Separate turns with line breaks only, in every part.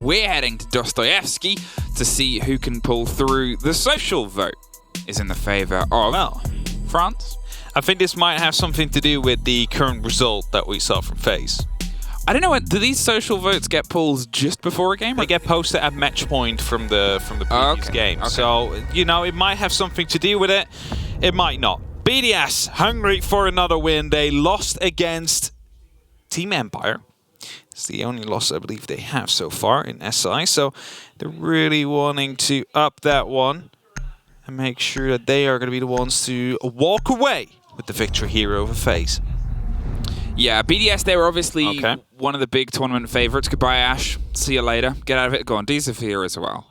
We're heading to Dostoyevsky to see who can pull through. The social vote is in the favor of France.
I think this might have something to do with the current result that we saw from Faze.
I don't know, do these social votes get pulled just before a game?
They get posted at match point from the previous game. Okay. So, you know, it might have something to do with it. It might not. BDS, hungry for another win. They lost against Team Empire. It's the only loss I believe they have so far in SI. So they're really wanting to up that one and make sure that they are going to be the ones to walk away with the victory here over Faze.
Yeah, BDS, they were obviously one of the big tournament favorites. Goodbye, Ash. See you later. Get out of it. Go on. These are here as well.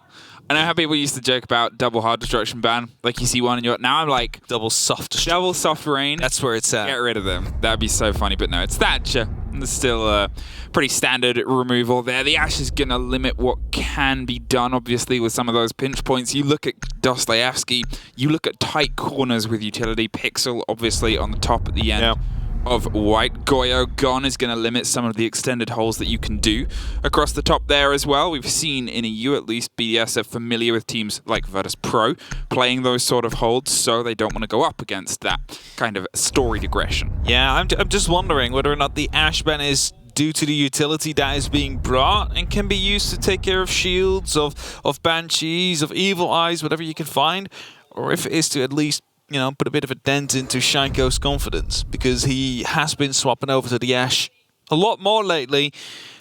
I know how people used to joke about double hard destruction ban. Like you see one and you're now I'm like
double soft destruction.
Double soft rain.
That's where it's at.
Get rid of them. That'd be so funny. But no, it's Thatcher. There's still a pretty standard removal there. The Ash is going to limit what can be done, obviously, with some of those pinch points. You look at Dostoyevsky. You look at tight corners with utility. Pixel, obviously, on the top at the end. Of white. Goyo gone is going to limit some of the extended holes that you can do across the top there as well. We've seen in EU at least BDS are familiar with teams like Virtus Pro playing those sort of holds, so they don't want to go up against that kind of storied aggression.
Yeah, I'm just wondering whether or not the Ash ban is due to the utility that is being brought and can be used to take care of shields, of banshees, of evil eyes, whatever you can find, or if it is to at least, you know, put a bit of a dent into Shaiko's confidence, because he has been swapping over to the Ash a lot more lately,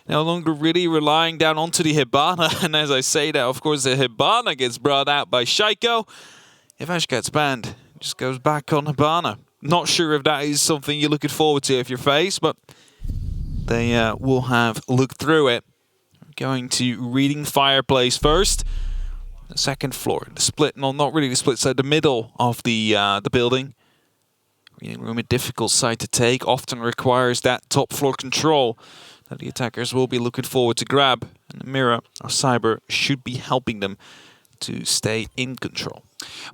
no longer really relying down onto the Hibana. And as I say that, of course, the Hibana gets brought out by Shaiko. If Ash gets banned, it just goes back on Hibana. Not sure if that is something you're looking forward to if you're Faze, but they will have looked through it. We're going to Reading Fireplace first. The second floor, the split, no, not really the split side, the middle of the building. Reading room, a difficult site to take, often requires that top floor control that the attackers will be looking forward to grab. And the Mirror or Cyber should be helping them to stay in control.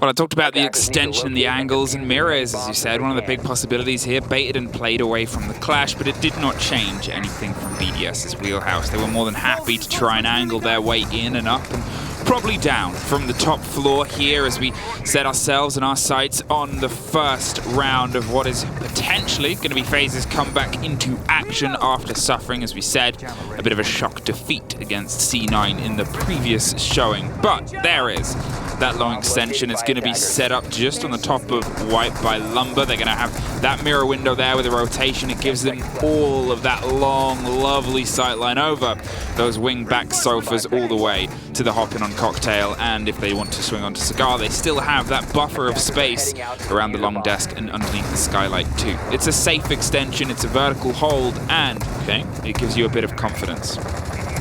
Well, I talked about the extension, the angles, and mirrors, as you said. One of the big possibilities here, baited and played away from the clash, but it did not change anything from BDS's wheelhouse. They were more than happy to try and angle their way in and up, and probably down from the top floor here as we set ourselves and our sights on the first round of what is potentially going to be Faze's comeback into action after suffering, as we said, a bit of a shock defeat against C9 in the previous showing. But there is that long extension. It's going to be set up just on the top of white by Lumber. They're going to have that mirror window there with a rotation. It gives them all of that long, lovely sightline over those wing-back sofas all the way to the hop-in on Cocktail. And if they want to swing onto Cigar, they still have that buffer of space around the long desk and underneath the skylight too. It's a safe extension, it's a vertical hold, and it gives you a bit of confidence.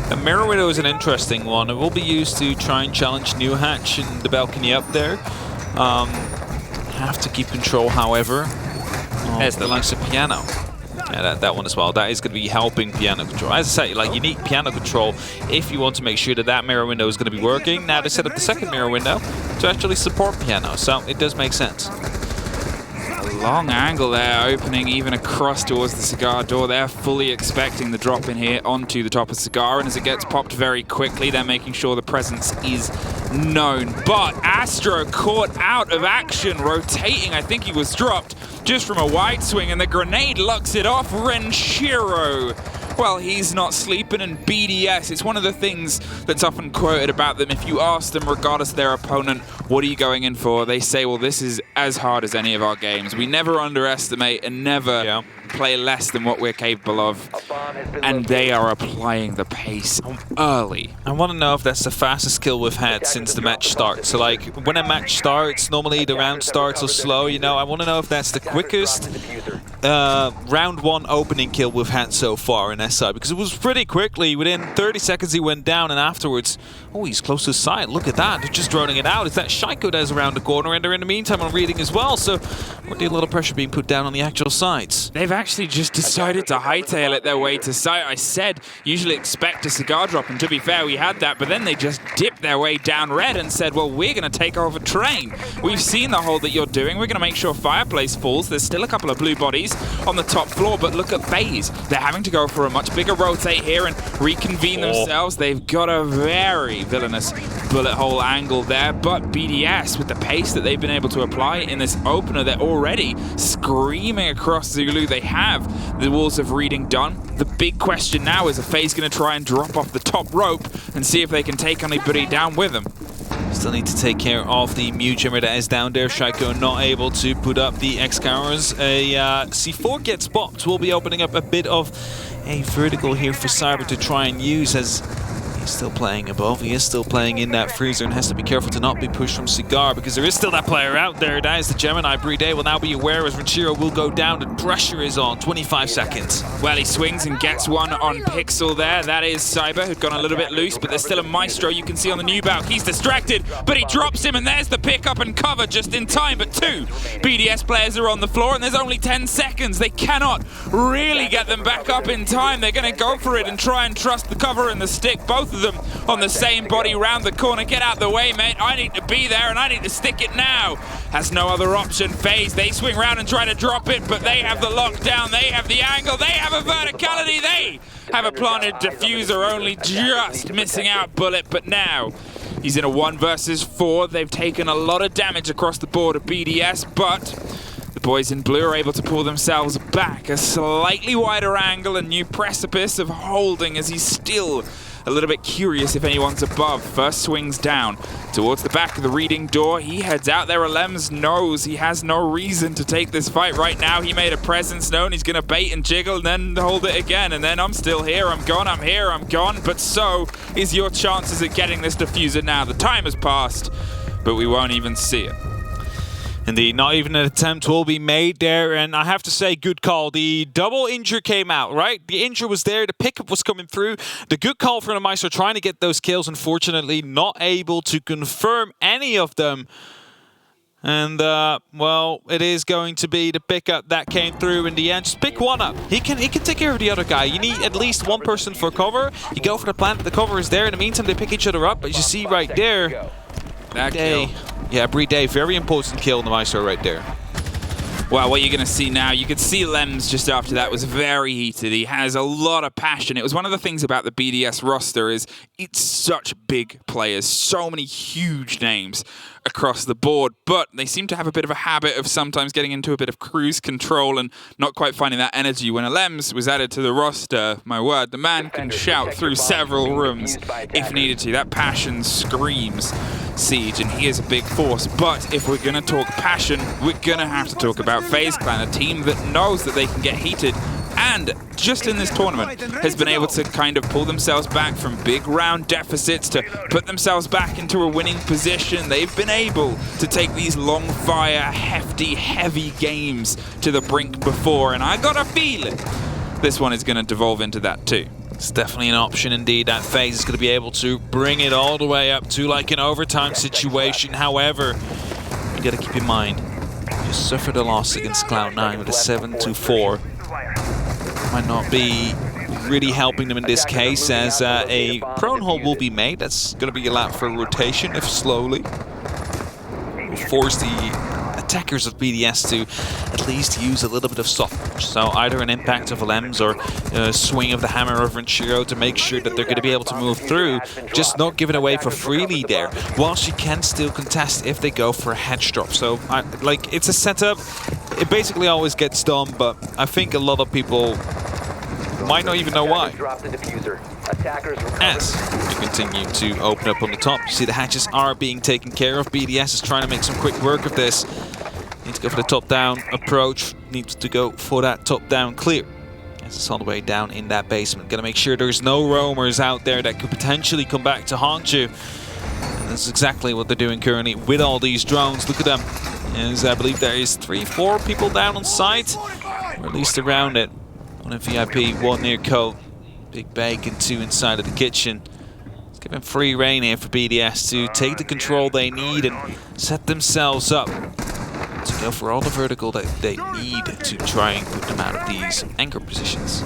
The mirror window is an interesting one. It will be used to try and challenge New Hatch in the balcony up there. Have to keep control, however. There's the likes of Piano. Yeah, that one as well. That is going to be helping Piano control. As I say, like, you need Piano control if you want to make sure that that mirror window is going to be working. Now they set up the second mirror window to actually support Piano, so it does make sense.
Long angle there, opening even across towards the Cigar door. They're fully expecting the drop in here onto the top of Cigar, and as it gets popped very quickly, they're making sure the presence is known. But Astro caught out of action, rotating. I think he was dropped just from a wide swing, and the grenade locks it off. Renshiro, well, he's not sleeping, and BDS, it's one of the things that's often quoted about them. If you ask them, regardless of their opponent, what are you going in for? They say, well, this is as hard as any of our games. We never underestimate and never play less than what we're capable of. And they are applying the pace early.
I want to know if that's the fastest kill we've had since the match starts. So, like, when a match starts, normally the round starts or slow, you know. I want to know if that's the quickest round one opening kill we've had so far in SI, because it was pretty quickly. Within 30 seconds he went down, and afterwards, oh, he's close to the side. Look at that. They're just droning it out. It's that Shaiko that's around the corner, and they're in the meantime on Reading as well. So, already a lot of pressure being put down on the actual sides.
They've actually just decided to hightail it their way to site. I said, usually expect a cigar drop, and to be fair, we had that, but then they just dipped their way down red and said, well, we're going to take over train. We've seen the hold that you're doing. We're going to make sure Fireplace falls. There's still a couple of blue bodies on the top floor, but look at Faze. They're having to go for a much bigger rotate here and reconvene themselves. They've got a very villainous bullet hole angle there, but BDS, with the pace that they've been able to apply in this opener, they're already screaming across Zulu. They have the walls of reading done. The big question now is, are Faze going to try and drop off the top rope and see if they can take anybody down with them?
Still need to take care of the Mew Jimmer that is down there. Shaiko not able to put up the X-Cowers. A C4 gets popped. We'll be opening up a bit of a vertical here for Cyber to try and use, as he's still playing above. He is still playing in that freezer and has to be careful to not be pushed from Cigar, because there is still that player out there. That is the Gemini. Bride will now be aware as Ranchiro will go down. The pressure is on. 25 seconds.
Well, he swings and gets one on Pixel there. That is Cyber, who'd gone a little bit loose, but there's still a Maestro you can see on the new Balk. He's distracted, but he drops him, and there's the pickup and cover just in time. But two BDS players are on the floor, and there's only 10 seconds. They cannot really get them back up in time. They're going to go for it and try and trust the cover and the stick. Both of them on the same body round the corner. Get out the way, mate. I need to be there, and I need to stick it now. Has no other option. Faze, they swing around and try to drop it, but they have the lockdown. They have the angle. They have a verticality. They have a planted diffuser, only just missing out Bullet, but now he's in a 1 versus 4. They've taken a lot of damage across the board of BDS, but the boys in blue are able to pull themselves back. A slightly wider angle, a new precipice of holding, as he's still a little bit curious if anyone's above. First swings down towards the back of the reading door. He heads out there. Alems knows he has no reason to take this fight right now. He made a presence known. He's going to bait and jiggle and then hold it again. And then I'm still here. I'm gone. I'm here. I'm gone. But so is your chances at getting this diffuser now. The time has passed, but we won't even see it.
Indeed, not even an attempt will be made there, and I have to say, good call. The double injure came out, right? The injure was there, the pickup was coming through. The good call from the Maestro trying to get those kills, unfortunately not able to confirm any of them. And, well, it is going to be the pickup that came through in the end. Just pick one up. He can take care of the other guy. You need at least one person for cover. You go for the plant, the cover is there. In the meantime, they pick each other up, but you see right there,
that kill.
Yeah, Bride, very important kill in the Maestro right there.
Well, what you're going to see now, you could see Lems just after that was very heated. He has a lot of passion. It was one of the things about the BDS roster is it's such big players, so many huge names across the board, but they seem to have a bit of a habit of sometimes getting into a bit of cruise control and not quite finding that energy. When Alems was added to the roster, my word, the man can shout through several rooms if needed to. That passion screams Siege, and he is a big force. But if we're going to talk passion, we're going to have to talk about Faze Clan, a team that knows that they can get heated and just in this tournament has been able to kind of pull themselves back from big round deficits to put themselves back into a winning position. They've been able to take these long fire, hefty, heavy games to the brink before, and I got a feeling this one is going to devolve into that too.
It's definitely an option indeed. That Faze is going to be able to bring it all the way up to like an overtime situation. However, you got to keep in mind, you suffered a loss against Cloud9 with a 7-4. Might not be really helping them in this case, as a prone hold will be made. That's going to be allowed for a rotation, if slowly. Will force the attackers of BDS to at least use a little bit of soft. So either an impact of Alems or a swing of the hammer of Ranchiro to make sure that they're going to be able to move through, just not giving away for freely there, whilst you can still contest if they go for a hedge drop. So like, it's a setup. It basically always gets done, but I think a lot of people might not even know why. As we continue to open up on the top, you see the hatches are being taken care of. BDS is trying to make some quick work of this. Needs to go for the top-down approach. Needs to go for that top-down clear. As it's all the way down in that basement. Gonna make sure there's no roamers out there that could potentially come back to haunt you. And that's exactly what they're doing currently with all these drones. Look at them. As I believe there is 3-4 people down on site, or at least around it. One in VIP, one near Coat. Big Bacon, 2 inside of the kitchen. It's giving free reign here for BDS to take the control they need and set themselves up to go for all the vertical that they need to try and put them out of these anchor positions.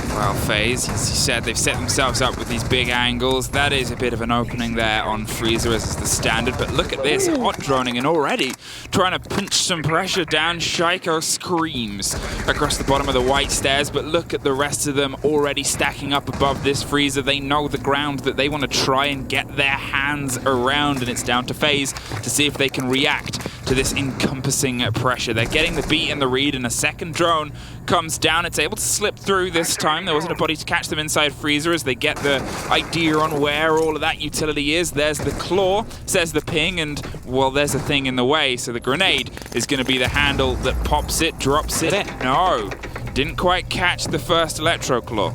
Well, Faze, as you said, they've set themselves up with these big angles. That is a bit of an opening there on Freezer, as is the standard. But look at this, hot droning and already trying to pinch some pressure down. Shaiko screams across the bottom of the white stairs, but look at the rest of them already stacking up above this Freezer. They know the ground that they want to try and get their hands around, and it's down to Faze to see if they can react to this encompassing pressure. They're getting the beat and the read, and a second drone comes down. It's able to slip through this time. There wasn't a body to catch them inside Freezer as they get the idea on where all of that utility is. There's the claw, says the ping, and, well, there's a thing in the way. So the grenade is going to be the handle that pops it, drops it. No, didn't quite catch the first electro claw.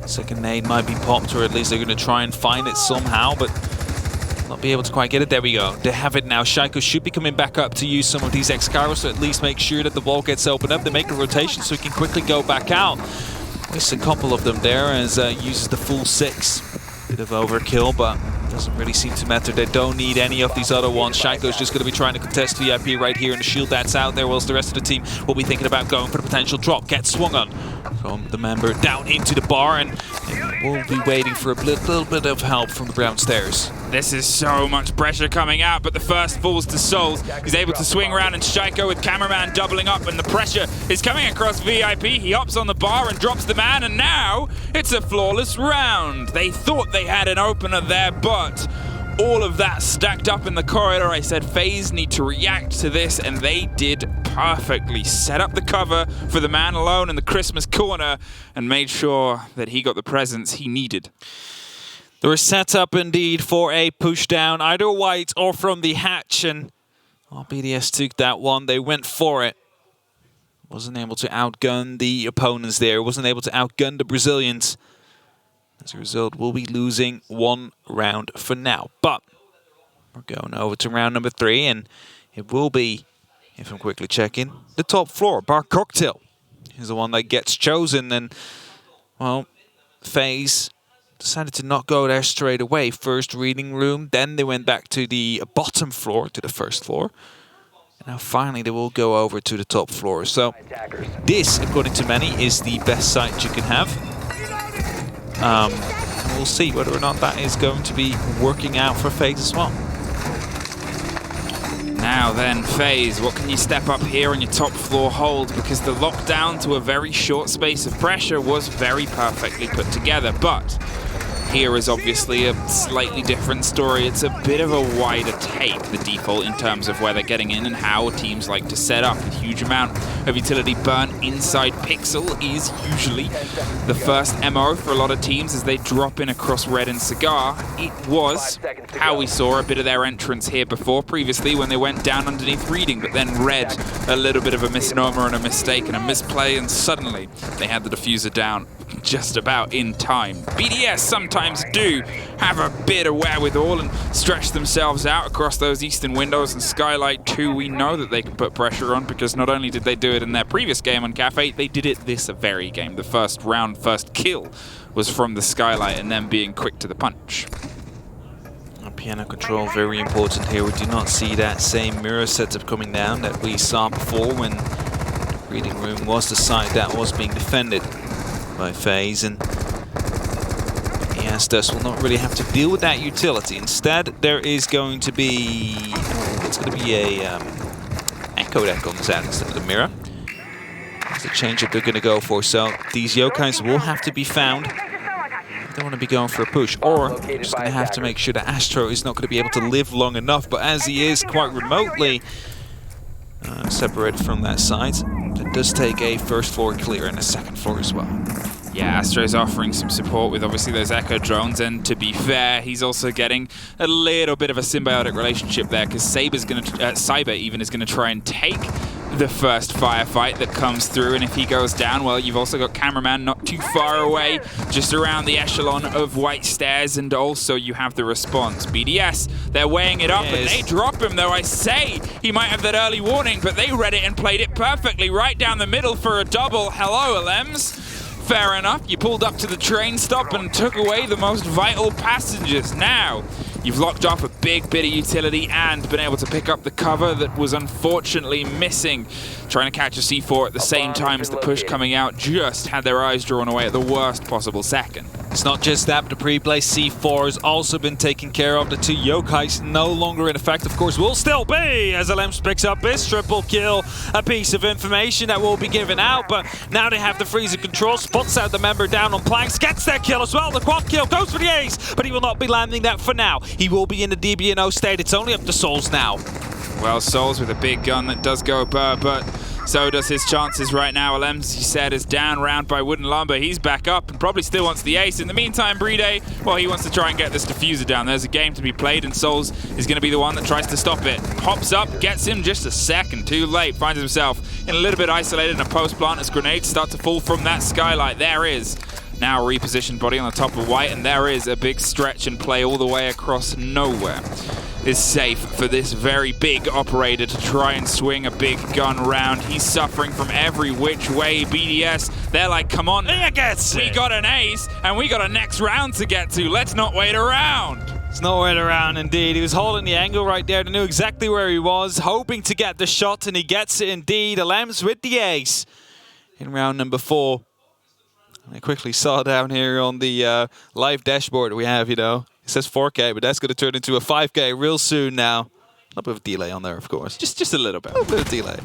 Second nade might be popped, or at least they're going to try and find it somehow, but not be able to quite get it. There we go. They have it now. Shaiko should be coming back up to use some of these X-Gyros to at least make sure that the wall gets opened up. They make a rotation so he can quickly go back out. Wastes a couple of them there as uses the full 6. Bit of overkill, but doesn't really seem to matter. They don't need any of these other ones. Shaiko's just going to be trying to contest VIP right here, and the shield that's out there, whilst the rest of the team will be thinking about going for the potential drop. Gets swung on from the member down into the bar, and we'll be waiting for a little bit of help from the brown stairs.
This is so much pressure coming out, but the first falls to Souls. He's able to swing around, and Shaiko with cameraman doubling up, and the pressure is coming across VIP. He hops on the bar and drops the man, and now it's a flawless round. They thought they had an opener there, but all of that stacked up in the corridor. I said Faze need to react to this, and they did perfectly. Set up the cover for the man alone in the Christmas corner and made sure that he got the presents he needed.
They were set up indeed for a push down, either white or from the hatch, and BDS took that one. They went for it. Wasn't able to outgun the opponents there. Wasn't able to outgun the Brazilians. As a result, we'll be losing one round for now. But we're going over to round number 3, and it will be, if I'm quickly checking, the top floor. Bar Cocktail is the one that gets chosen, and, well, Faze decided to not go there straight away. First reading room, then they went back to the bottom floor, to the first floor. And now finally they will go over to the top floor. So this, according to many, is the best site you can have. And we'll see whether or not that is going to be working out for Faze as well.
Now then, Faze, what can you step up here on your top floor hold? Because the lockdown to a very short space of pressure was very perfectly put together, but here is obviously a slightly different story. It's a bit of a wider take, the default, in terms of where they're getting in and how teams like to set up. A huge amount of utility burn inside Pixel is usually the first MO for a lot of teams as they drop in across Red and Cigar. It was how we saw a bit of their entrance here before, previously, when they went down underneath Reading, but then Red, a little bit of a misnomer and a mistake and a misplay, and suddenly they had the diffuser down just about in time. BDS sometimes do have a bit of wherewithal and stretch themselves out across those eastern windows, and Skylight 2 we know that they can put pressure on, because not only did they do it in their previous game on Kafe, they did it this very game. The first round, first kill was from the Skylight and them being quick to the punch.
Piano control very important here. We do not see that same mirror setup coming down that we saw before when the reading room was the side that was being defended by Faze, and BDS will not really have to deal with that utility. Instead, there is going to be a echo deck on the side instead of the mirror. That's the change that they're going to go for. So these yokais will have to be found. They want to be going for a push, or they're just going to have to make sure that Astro is not going to be able to live long enough. But as he is quite remotely separated from that side, it does take a first floor clear and a second floor as well.
Yeah, Astro's offering some support with obviously those Echo drones, and to be fair, he's also getting a little bit of a symbiotic relationship there, because Cyber even is going to try and take the first firefight that comes through, and if he goes down, well, you've also got Cameraman not too far away, just around the echelon of white stairs, and also you have the response. BDS, they're weighing it up, and they drop him, though I say he might have that early warning, but they read it and played it perfectly right down the middle for a double. Hello, Alems. Fair enough, you pulled up to the train stop and took away the most vital passengers. Now, You've locked off a big bit of utility and been able to pick up the cover that was unfortunately missing. Trying to catch a C4 at the same time as the push coming out just had their eyes drawn away at the worst possible second.
It's not just that, but the pre-place C4 has also been taken care of. The 2 yokais no longer in effect, of course, will still be, as Alems picks up his triple kill. A piece of information that will be given out, but now they have the freezer control, spots out the member down on planks, gets that kill as well. The quad kill goes for the ace, but he will not be landing that for now. He will be in the DBNO state. It's only up to Souls now.
Well, Souls with a big gun that does go burr, but so does his chances right now. Alems, as you said, is down round by Wooden Lumber. He's back up and probably still wants the ace. In the meantime, Brede, well, he wants to try and get this diffuser down. There's a game to be played, and Souls is going to be the one that tries to stop it. Hops up, gets him just a second too late. Finds himself in a little bit isolated in a post plant as grenades start to fall from that skylight. There is now a repositioned body on the top of White, and there is a big stretch and play all the way across nowhere. Is safe for this very big operator to try and swing a big gun round. He's suffering from every which way. BDS, they're like, come on, we got an ace and we got a next round to get to. Let's not wait around.
It's no wait around indeed. He was holding the angle right there. They knew exactly where he was, hoping to get the shot, and he gets it indeed. Alems with the ace in round number 4. I quickly saw down here on the live dashboard we have, you know, it says 4K, but that's going to turn into a 5K real soon now. A bit of a delay on there, of course.
Just a little bit.
A little bit of delay.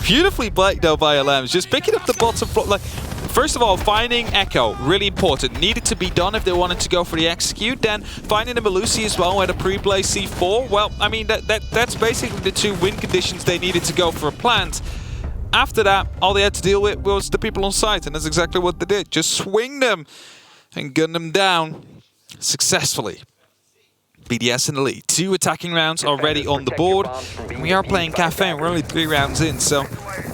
Beautifully played, though, by Alems. Just picking up the bottom floor. Like, first of all, finding Echo, really important. Needed to be done if they wanted to go for the execute. Then finding the Melusi as well, where the pre-play C4. Well, I mean, that's basically the 2 win conditions they needed to go for a plant. After that, all they had to deal with was the people on site, and that's exactly what they did. Just swing them and gun them down successfully. BDS in the lead. 2 attacking rounds already on the board. And we are playing Kafe, and we're only 3 rounds in, so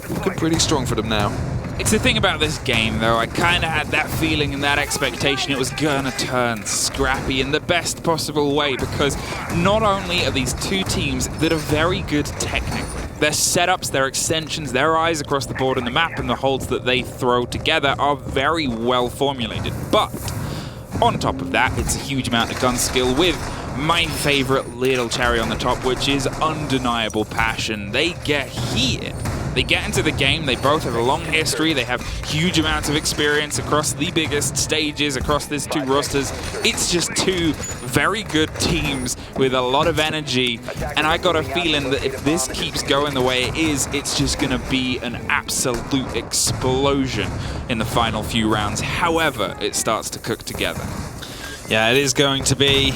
looking pretty strong for them now.
It's the thing about this game, though. I kind of had that feeling and that expectation it was going to turn scrappy in the best possible way, because not only are these 2 teams that are very good technically, their setups, their extensions, their eyes across the board and the map and the holds that they throw together are very well formulated. But on top of that, it's a huge amount of gun skill with my favorite little cherry on the top, which is undeniable passion. They get heated. They get into the game, they both have a long history, they have huge amounts of experience across the biggest stages, across these 2 rosters. It's just 2 very good teams with a lot of energy, and I got a feeling that if this keeps going the way it is, it's just going to be an absolute explosion in the final few rounds, however it starts to cook together.
Yeah, it is going to be.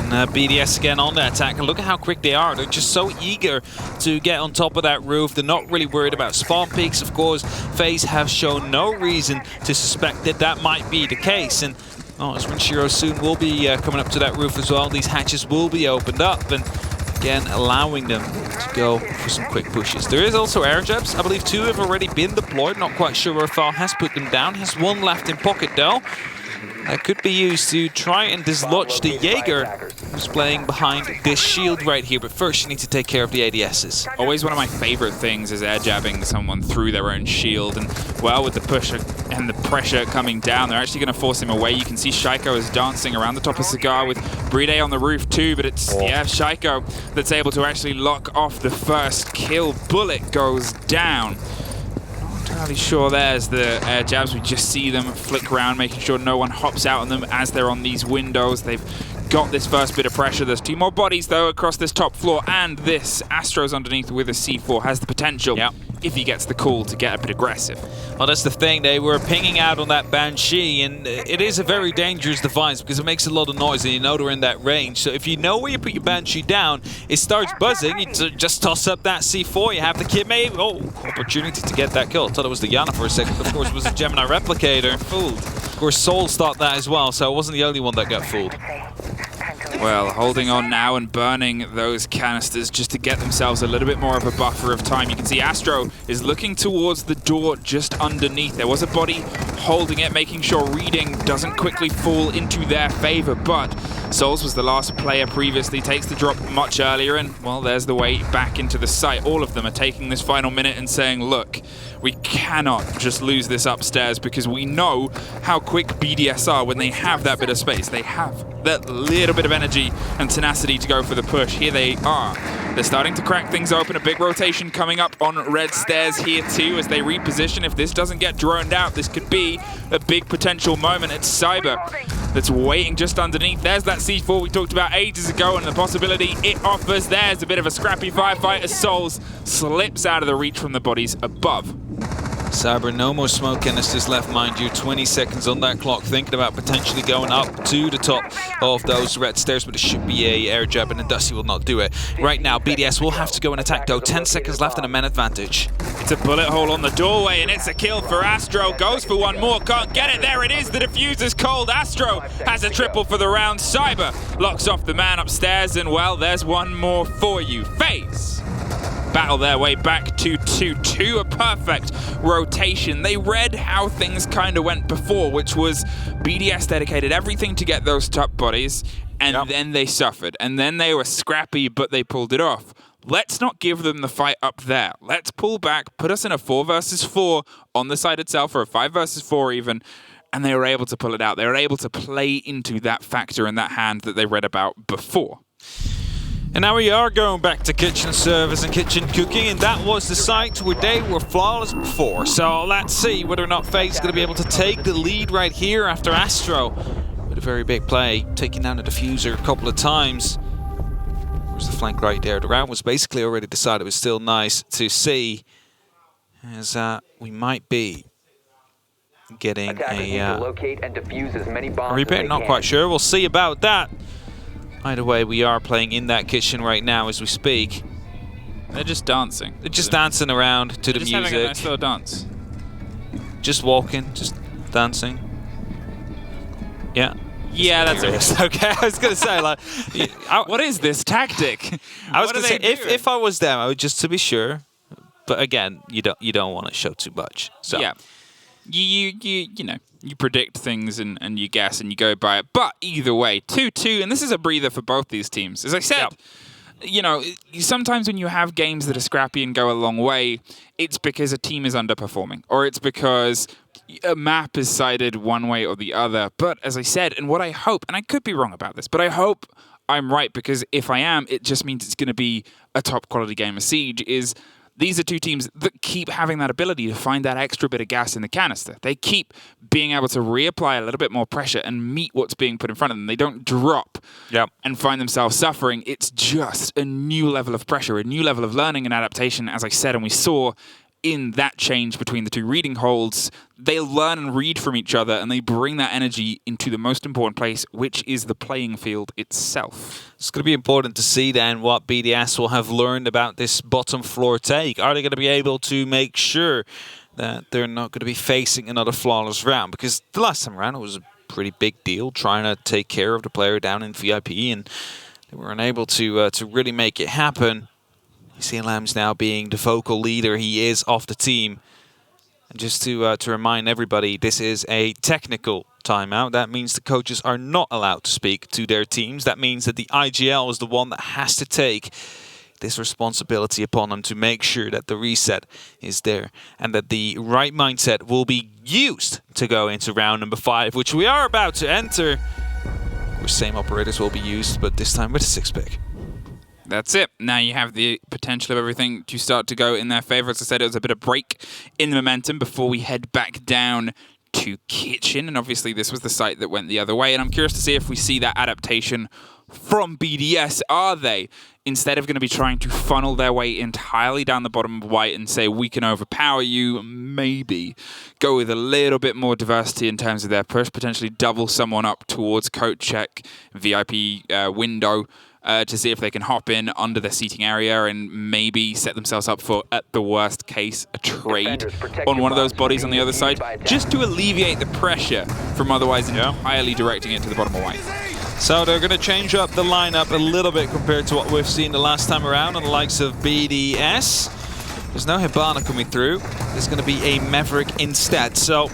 And BDS again on the attack, and look at how quick they are. They're just so eager to get on top of that roof. They're not really worried about spawn peaks. Of course, Faze have shown no reason to suspect that that might be the case. And as Winshiro soon will be coming up to that roof as well, these hatches will be opened up, and again allowing them to go for some quick pushes. There is also air jabs. I believe 2 have already been deployed. Not quite sure where Fal has put them down. Has 1 left in pocket though. That could be used to try and dislodge the Jaeger, who's playing behind this shield right here. But first, you need to take care of the ADSs.
Always one of my favorite things is air jabbing someone through their own shield. And, well, with the push and the pressure coming down, they're actually going to force him away. You can see Shaiko is dancing around the top of Cigar with Brede on the roof too. But it's, yeah, Shaiko that's able to actually lock off the first kill. Bullet goes down. Entirely sure there's the air jabs. We just see them flick around, making sure no one hops out on them as they're on these windows. They've got this first bit of pressure. There's 2 more bodies though across this top floor, and this Astro's underneath with a C4 has the potential, if he gets the call, to get a bit aggressive.
Well, that's the thing. They were pinging out on that Banshee, and it is a very dangerous device because it makes a lot of noise, and you know they're in that range. So if you know where you put your Banshee down, it starts buzzing. You just toss up that C4. You have the kid, maybe. Oh, opportunity to get that kill. I thought it was the Yana for a second. Of course, it was a Gemini replicator. Fooled. Of course, Souls thought that as well, so it wasn't the only one that got fooled.
Well, holding on now and burning those canisters just to get themselves a little bit more of a buffer of time. You can see Astro is looking towards the door just underneath. There was a body holding it, making sure reading doesn't quickly fall into their favor. But Souls was the last player previously, takes the drop much earlier, and well, there's the way back into the site. All of them are taking this final minute and saying, look, we cannot just lose this upstairs, because we know how quick BDS are when they have that bit of space. They have that little bit of energy and tenacity to go for the push. Here they are. They're starting to crack things open. A big rotation coming up on red stairs here too as they reposition. If this doesn't get droned out, this could be a big potential moment. It's Cyber that's waiting just underneath. There's that C4 we talked about ages ago, and the possibility it offers. There's a bit of a scrappy firefight as Souls slips out of the reach from the bodies above.
Cyber, no more smoke canisters left, mind you. 20 seconds on that clock, thinking about potentially going up to the top of those red stairs, but it should be a air jab, and Dusty will not do it. Right now, BDS will have to go and attack, though. 10 seconds left and a man advantage.
It's a bullet hole on the doorway, and it's a kill for Astro. Goes for one more, can't get it. There it is, the diffuser's cold. Astro has a triple for the round. Cyber locks off the man upstairs, and well, there's one more for you. Faze battle their way back to 2-2, a perfect rotation. They read how things kind of went before, which was BDS dedicated everything to get those top bodies, and then they suffered, and then they were scrappy, but they pulled it off. Let's not give them the fight up there. Let's pull back, put us in a 4 versus 4 on the side itself, or a 5 versus 4 even, and they were able to pull it out. They were able to play into that factor in that hand that they read about before.
And now we are going back to kitchen service and kitchen cooking, and that was the site where they were flawless before. So let's see whether or not Faze is going to be able to take the lead right here after Astro with a very big play, taking down the diffuser a couple of times. There's the flank right there. The round was basically already decided. It was still nice to see, as we might be getting a repair. Not quite sure. We'll see about that. Either way, we are playing in that kitchen right now as we speak.
They're just dancing.
They're just dancing around to the music.
Just having a nice little dance.
Just walking, just dancing. Yeah.
Yeah, that's it.
Okay, I was gonna say, like,
what is this tactic?
I was gonna say, if I was them, I would just to be sure. But again, you don't want to show too much. So
yeah, you know, you predict things and you guess and you go by it. But either way, 2-2, and this is a breather for both these teams. As I said, you know, sometimes when you have games that are scrappy and go a long way, it's because a team is underperforming, or it's because a map is sided one way or the other. But as I said, and what I hope, and I could be wrong about this, but I hope I'm right, because if I am, it just means it's going to be a top quality game of Siege, is these are two teams that keep having that ability to find that extra bit of gas in the canister. They keep being able to reapply a little bit more pressure and meet what's being put in front of them. They don't drop and find themselves suffering. It's just a new level of pressure, a new level of learning and adaptation, as I said, and we saw in that change between the two reading holds. They learn and read from each other, and they bring that energy into the most important place, which is the playing field itself.
It's going to be important to see then what BDS will have learned about this bottom floor take. Are they going to be able to make sure that they're not going to be facing another flawless round? Because the last time around it was a pretty big deal trying to take care of the player down in VIP, and they were unable to really make it happen. You see Lambs now being the vocal leader. He is off the team. And just to remind everybody, this is a technical timeout. That means the coaches are not allowed to speak to their teams. That means that the IGL is the one that has to take this responsibility upon them to make sure that the reset is there and that the right mindset will be used to go into round number 5, which we are about to enter. The same operators will be used, but this time with a 6-pick.
That's it. Now you have the potential of everything to start to go in their favor. As I said, it was a bit of break in the momentum before we head back down to kitchen. And obviously this was the site that went the other way. And I'm curious to see if we see that adaptation from BDS. Are they, instead of going to be trying to funnel their way entirely down the bottom of white and say, we can overpower you, maybe go with a little bit more diversity in terms of their push, potentially double someone up towards coat check, VIP window, to see if they can hop in under the seating area and maybe set themselves up for, at the worst case, a trade on one of those bodies on the other side, just to alleviate the pressure from otherwise entirely directing it to the bottom of white.
So they're going to change up the lineup a little bit compared to what we've seen the last time around on the likes of BDS. There's no Hibana coming through. There's going to be a Maverick instead. So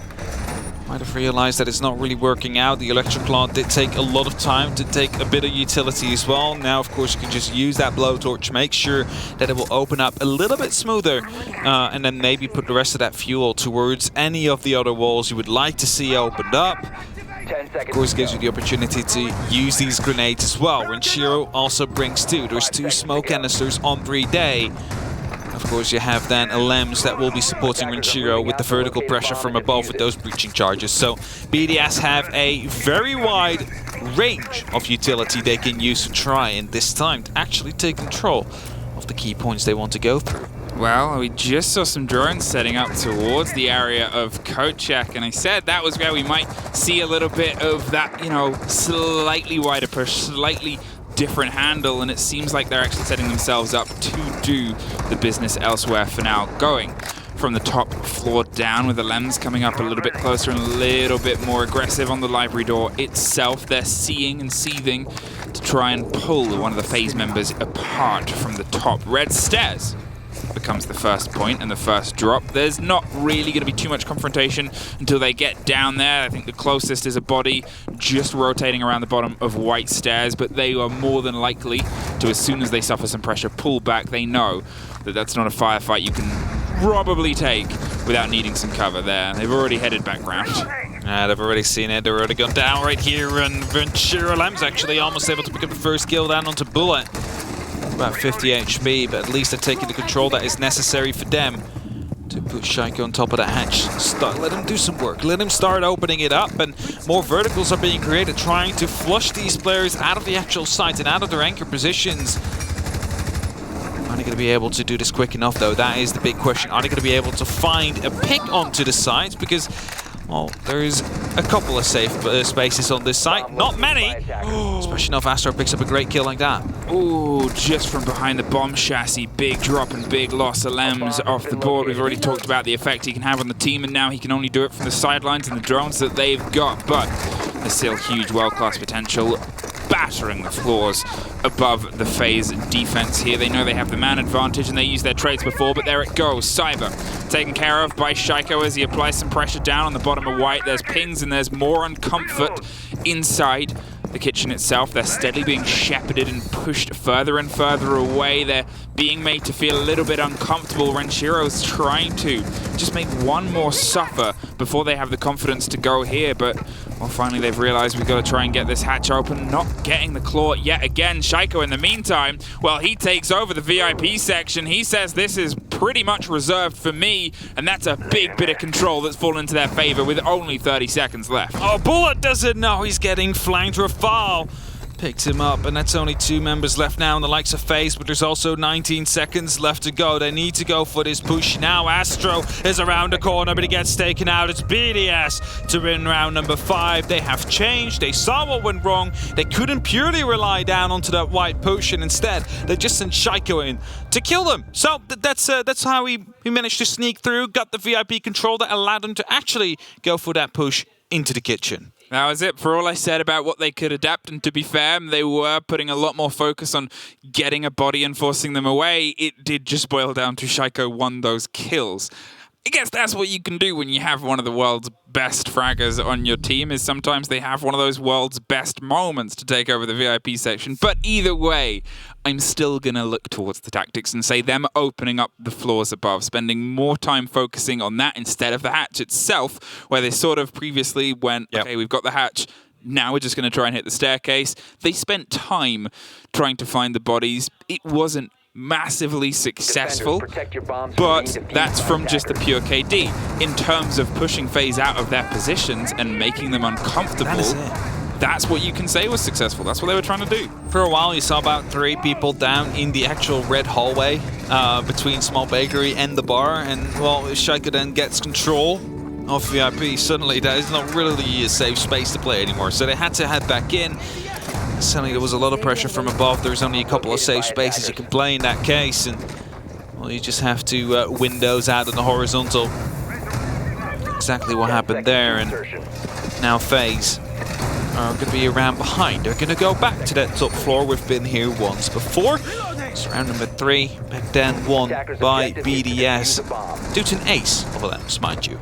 Might have realized that it's not really working out. The Electric Claw did take a lot of time to take a bit of utility as well. Now, of course, you can just use that Blowtorch, make sure that it will open up a little bit smoother, and then maybe put the rest of that fuel towards any of the other walls you would like to see opened up. Of course, gives you the opportunity to use these grenades as well. Renshiro also brings 2. There's 2 smoke canisters on 3-day. Of course, you have then a Lems that will be supporting Renshiro with the vertical pressure from above with those breaching charges. So BDS have a very wide range of utility they can use to try and this time to actually take control of the key points they want to go through.
Well, we just saw some drones setting up towards the area of Kochak, and I said that was where we might see a little bit of that, you know, slightly wider push, slightly different handle, and it seems like they're actually setting themselves up to do the business elsewhere for now. Going from the top floor down with the Lems coming up a little bit closer and a little bit more aggressive on the library door itself. They're seeing and seething to try and pull one of the Faze members apart from the top. Red stairs becomes the first point and the first drop. There's not really going to be too much confrontation until they get down there. I think the closest is a body just rotating around the bottom of white stairs, but they are more than likely to, as soon as they suffer some pressure, pull back. They know that that's not a firefight you can probably take without needing some cover there. They've already headed back round.
They've already seen it. They've already gone down right here, and Renshiro Lem's actually almost able to pick up the first kill down onto Bullet. About 50 HP, but at least they're taking the control that is necessary for them to put Shaiko on top of that hatch. Let him do some work. Let him start opening it up, and more verticals are being created, trying to flush these players out of the actual site and out of their anchor positions. Are they going to be able to do this quick enough, though? That is the big question. Are they going to be able to find a pick onto the site? Because, well, there's a couple of safe spaces on this site. Not many! Especially if Astro picks up a great kill like that.
Ooh, just from behind the bomb chassis. Big drop and big loss of Lems off the board. We've already talked about the effect he can have on the team, and now he can only do it from the sidelines and the drones that they've got. But there's still huge world-class potential, battering the floors above the Faze defense here. They know they have the man advantage, and they used their trades before, but there it goes. Cyber taken care of by Shaiko as he applies some pressure down on the bottom of white. There's pings and there's more uncomfort inside the kitchen itself. They're steadily being shepherded and pushed further and further away. They're being made to feel a little bit uncomfortable. Renshiro's trying to just make one more suffer before they have the confidence to go here, but well, finally they've realized we've got to try and get this hatch open. Not getting the claw yet again. Shaiko, in the meantime, well, he takes over the VIP section. He says this is pretty much reserved for me, and that's a big bit of control that's fallen into their favor with only 30 seconds left.
Oh, Bullet doesn't know he's getting flanked. Rafal picked him up, and that's only 2 members left now in the likes of Faze, but there's also 19 seconds left to go. They need to go for this push now. Astro is around the corner, but he gets taken out. It's BDS to win round number 5. They have changed. They saw what went wrong. They couldn't purely rely down onto that white push, and instead they just sent Shaiko in to kill them. So that's how we managed to sneak through, got the VIP control that allowed them to actually go for that push into the kitchen.
That was it for all I said about what they could adapt, and to be fair, they were putting a lot more focus on getting a body and forcing them away. It did just boil down to Shaiko won those kills. I guess that's what you can do when you have one of the world's best fraggers on your team, is sometimes they have one of those world's best moments to take over the VIP section. But either way, I'm still going to look towards the tactics and say them opening up the floors above, spending more time focusing on that instead of the hatch itself, where they sort of previously went, okay, we've got the hatch, now we're just going to try and hit the staircase. They spent time trying to find the bodies. It wasn't massively successful, but that's from just the pure KD. In terms of pushing Faze out of their positions and making them uncomfortable, that's what you can say was successful. That's what they were trying to do.
For a while, you saw about 3 people down in the actual red hallway between Small Bakery and the bar, and well, if Shaiko then gets control of VIP, suddenly that is not really a safe space to play anymore, so they had to head back in. Suddenly there was a lot of pressure from above. There's only a couple of safe spaces you can play in that case, and well, you just have to windows out on the horizontal. Exactly what happened there, and now Faze are going to be around behind. They're going to go back to that top floor. We've been here once before. It's round number 3, back then won by BDS due to an ace of Lems, mind you.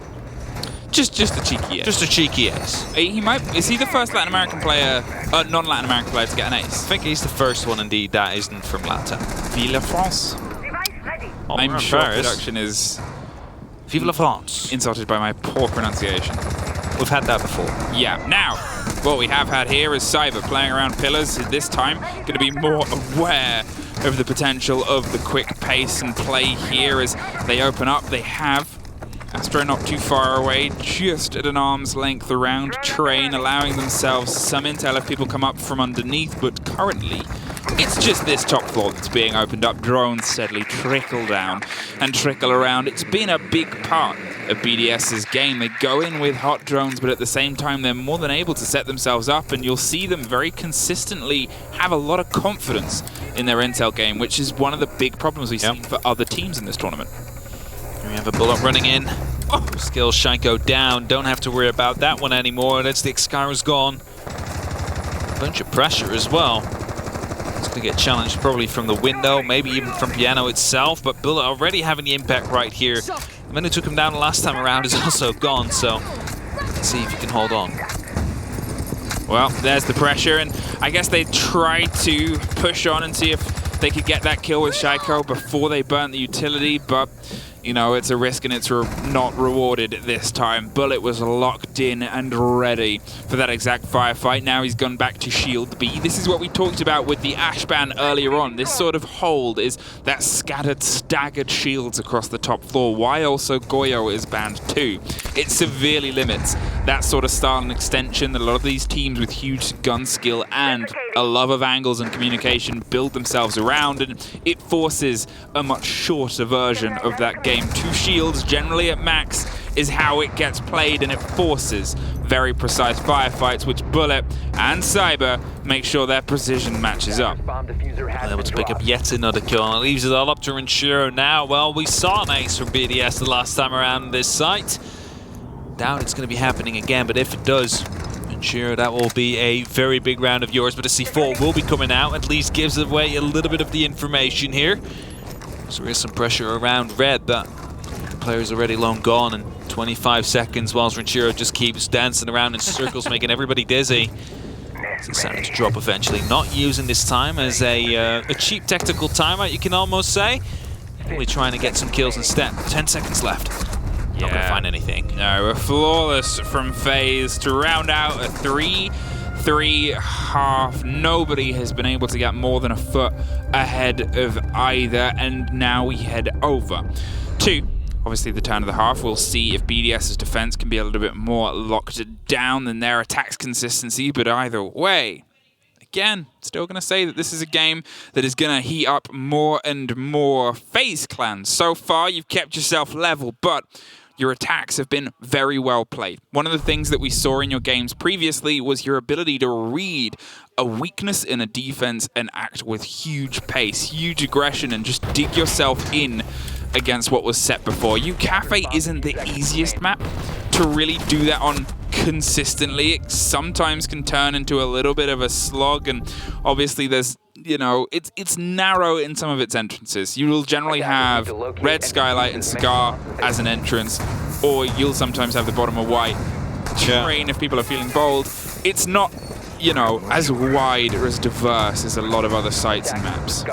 Just a cheeky ace.
Just a cheeky ace.
He might. Is he the first Latin American player, non-Latin American player to get an ace?
I think he's the first one, indeed, that isn't from Latin.
Vive la France. I'm sure production is
Vive la France.
insulted by my poor pronunciation.
We've had that before.
Yeah. Now, what we have had here is Cyber playing around pillars. This time, going to be more aware of the potential of the quick pace and play here as they open up. They have Astro not too far away, just at an arm's length around Train, allowing themselves some intel if people come up from underneath, but currently it's just this top floor that's being opened up. Drones steadily trickle down and trickle around. It's been a big part of BDS's game. They go in with hot drones, but at the same time they're more than able to set themselves up, and you'll see them very consistently have a lot of confidence in their intel game, which is one of the big problems we've seen for other teams in this tournament.
We have a bullet running in. Oh, Skills Shaiko down. Don't have to worry about that one anymore. That's the Excara's gone. A bunch of pressure as well. It's going to get challenged probably from the window, maybe even from Piano itself, but Bullet already having the impact right here. The man who took him down the last time around is also gone, so let's see if he can hold on.
Well, there's the pressure, and I guess they tried to push on and see if they could get that kill with Shaiko before they burnt the utility, but you know, it's a risk and it's not rewarded this time. Bullet was locked in and ready for that exact firefight. Now he's gone back to Shield B. This is what we talked about with the Ash ban earlier on. This sort of hold is that scattered, staggered shields across the top floor. Why also Goyo is banned too. It severely limits that sort of style and extension that a lot of these teams with huge gun skill and a love of angles and communication build themselves around, and it forces a much shorter version of that game. 2 shields, generally at max, is how it gets played, and it forces very precise firefights, which Bullet and Cyber make sure their precision matches up.
Able to pick up yet another kill, and it leaves it all up to Renshiro now. Well, we saw an ace from BDS the last time around on this site. Doubt it's going to be happening again, but if it does, Renshiro, that will be a very big round of yours, but a C4 will be coming out, at least gives away a little bit of the information here. So there is some pressure around Red, but the player's already long gone in 25 seconds, whilst Renshiro just keeps dancing around in circles, making everybody dizzy. It's starting to drop eventually. Not using this time as a cheap tactical timeout, you can almost say. Only trying to get some kills instead. 10 seconds left. Not going to find anything.
No, we're flawless from Faze to round out a 3-3-half. Nobody has been able to get more than a foot ahead of either, and now we head over to obviously the turn of the half. We'll see if BDS's defense can be a little bit more locked down than their attack's consistency, but either way, again, still going to say that this is a game that is going to heat up more and more. Faze Clan, so far you've kept yourself level, but your attacks have been very well played. One of the things that we saw in your games previously was your ability to read a weakness in a defense and act with huge pace, huge aggression, and just dig yourself in against what was set before you. Kafe isn't the easiest map to really do that on consistently. It sometimes can turn into a little bit of a slog, and obviously there's, you know, it's narrow in some of its entrances. You will generally have Red, Skylight, and Cigar as an entrance, or you'll sometimes have the bottom of White. Train if people are feeling bold. It's not, you know, as wide or as diverse as a lot of other sites and maps.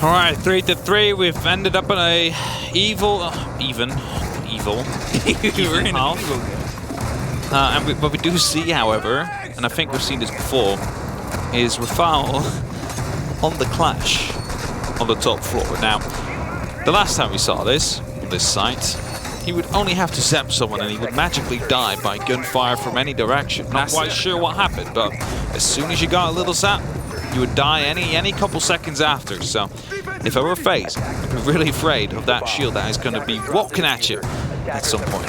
All right, 3-3. We've ended up in a evil. We're in half. And what we do see, however, and I think we've seen this before, is Rafal on the Clash on the top floor. Now, the last time we saw this on this site, he would only have to zap someone and he would magically die by gunfire from any direction. Not quite sure what happened, but as soon as you got a little zap, you would die any couple seconds after. So if I were Faze, I'd be really afraid of that shield that is going to be walking at you at some point.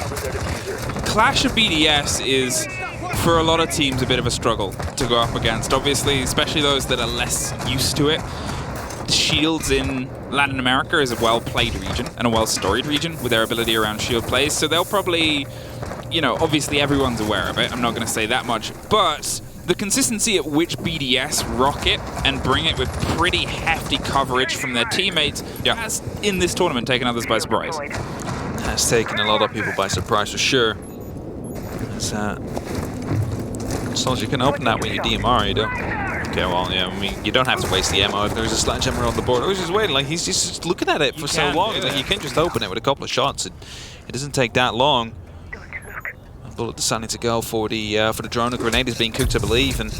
Clash of BDS is, for a lot of teams, a bit of a struggle to go up against. Obviously, especially those that are less used to it. Shields in Latin America is a well-played region and a well-storied region with their ability around shield plays, so they'll probably, you know, obviously everyone's aware of it. I'm not going to say that much, but the consistency at which BDS rock it and bring it with pretty hefty coverage from their teammates has, in this tournament, taken others by surprise.
has taken a lot of people by surprise for sure. As long as you can open that when you DMR, you don't. Okay, well, yeah, I mean, you don't have to waste the ammo if there's a sledgehammer on the board. I was just waiting, like, he's just looking at it for so long. Like, you can just open it with a couple of shots. It doesn't take that long. A bullet deciding to go for the drone. A grenade is being cooked, I believe, and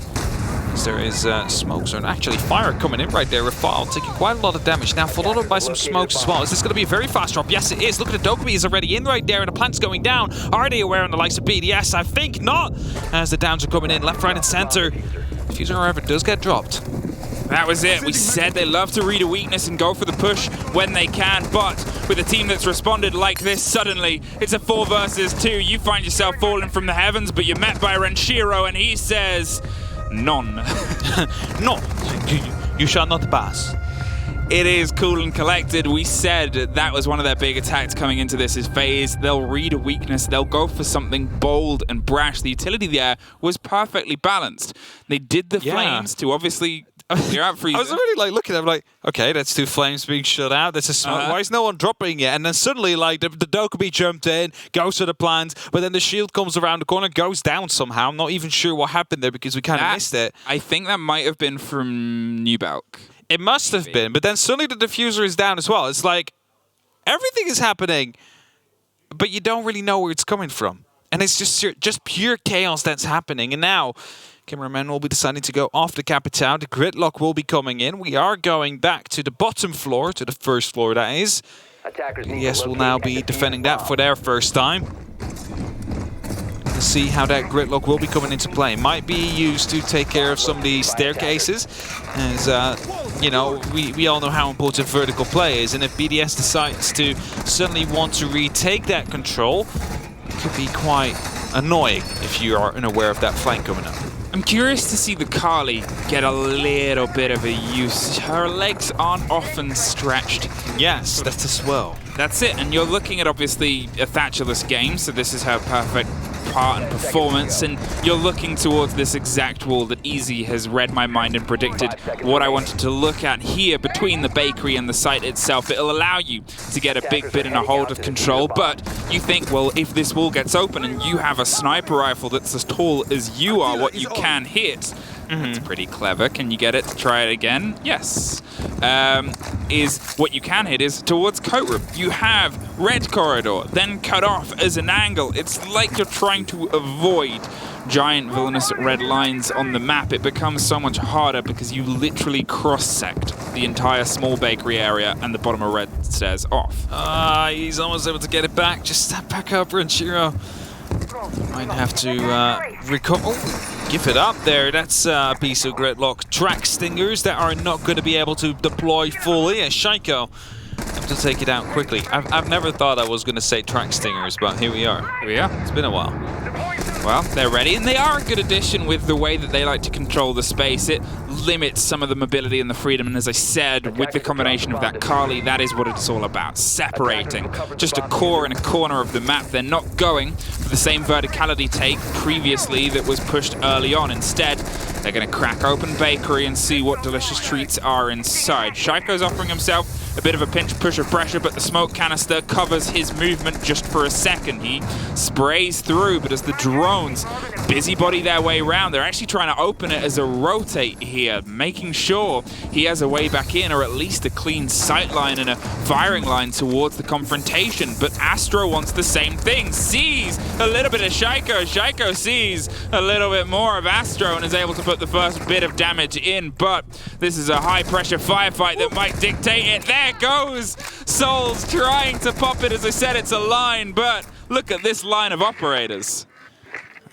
there is smokes and actually fire coming in right there. Rafale taking quite a lot of damage now, followed up by some smokes as well. Is this going to be a very fast drop? Yes, it is. Look at the Dokkaebi is already in right there, and the plant's going down. Are they aware on the likes of BDS? I think not, as the downs are coming in left, right, and center. Fuser, however, does get dropped.
That was it. We said they love to read a weakness and go for the push when they can, but with a team that's responded like this suddenly, it's a 4 versus 2. You find yourself falling from the heavens, but you're met by Renshiro, and he says, none.
No, you shall not pass.
It is cool and collected. We said that was one of their big attacks coming into this is Faze. They'll read a weakness. They'll go for something bold and brash. The utility there was perfectly balanced. They did the flames to obviously clear out Freezer.
I was already like looking at them like, okay, that's 2 flames being shut out. That's a smoke. Why is no one dropping it? And then suddenly, like, the Dokkaebi jumped in, goes to the plant, but then the shield comes around the corner, goes down somehow. I'm not even sure what happened there because we kind of missed it.
I think that might have been from Newbalk.
It must have been, but then suddenly the diffuser is down as well. It's like everything is happening, but you don't really know where it's coming from. And it's just pure chaos that's happening. And now, cameraman will be deciding to go off the Capitão. The gridlock will be coming in. We are going back to the bottom floor, to the first floor, that is. BDS will now be defending that for their first time. Let's see how that gridlock will be coming into play. Might be used to take care of some of these staircases. As, you know, we all know how important vertical play is. And if BDS decides to suddenly want to retake that control, it could be quite annoying if you are unaware of that flank coming up.
I'm curious to see the Kali get a little bit of a use. Her legs aren't often stretched.
Yes, that's as well.
That's it, and you're looking at obviously a Thatcherless game, so this is her perfect part and performance, and you're looking towards this exact wall that Easy has read my mind and predicted what I wanted to look at here between the bakery and the site itself. It'll allow you to get a big bit and a hold of control, but you think, well, if this wall gets open and you have a sniper rifle that's as tall as you are, what you can hit, that's pretty clever. Can you get it? Try it again? Yes. Is what you can hit is towards coat room. You have red corridor, then cut off as an angle. It's like you're trying to avoid giant villainous red lines on the map. It becomes so much harder because you literally cross-sect the entire small bakery area and the bottom of red stairs off.
He's almost able to get it back. Just step back up, Renshiro. Might have to recover. Oh, give it up there. That's a piece of gridlock. Track stingers that are not going to be able to deploy fully. And Shaiko have to take it out quickly. I've never thought I was going to say track stingers, but here we are.
Here we are.
It's been a while.
Well, they're ready, and they are a good addition with the way that they like to control the space. It limits some of the mobility and the freedom, and as I said, with the combination of that Kali, that is what it's all about, separating just a core and a corner of the map. They're not going for the same verticality take previously that was pushed early on. Instead, they're going to crack open bakery and see what delicious treats are inside. Shaiko's offering himself a bit of a pinch push of pressure, but the smoke canister covers his movement just for a second. He sprays through, but as the drones busybody their way around, they're actually trying to open it as a rotate here, making sure he has a way back in, or at least a clean sight line and a firing line towards the confrontation. But Astro wants the same thing, sees a little bit of Shaiko. Shaiko sees a little bit more of Astro and is able to put the first bit of damage in, but this is a high-pressure firefight that might dictate it. There goes Souls trying to pop it. As I said, it's a line, but look at this line of operators.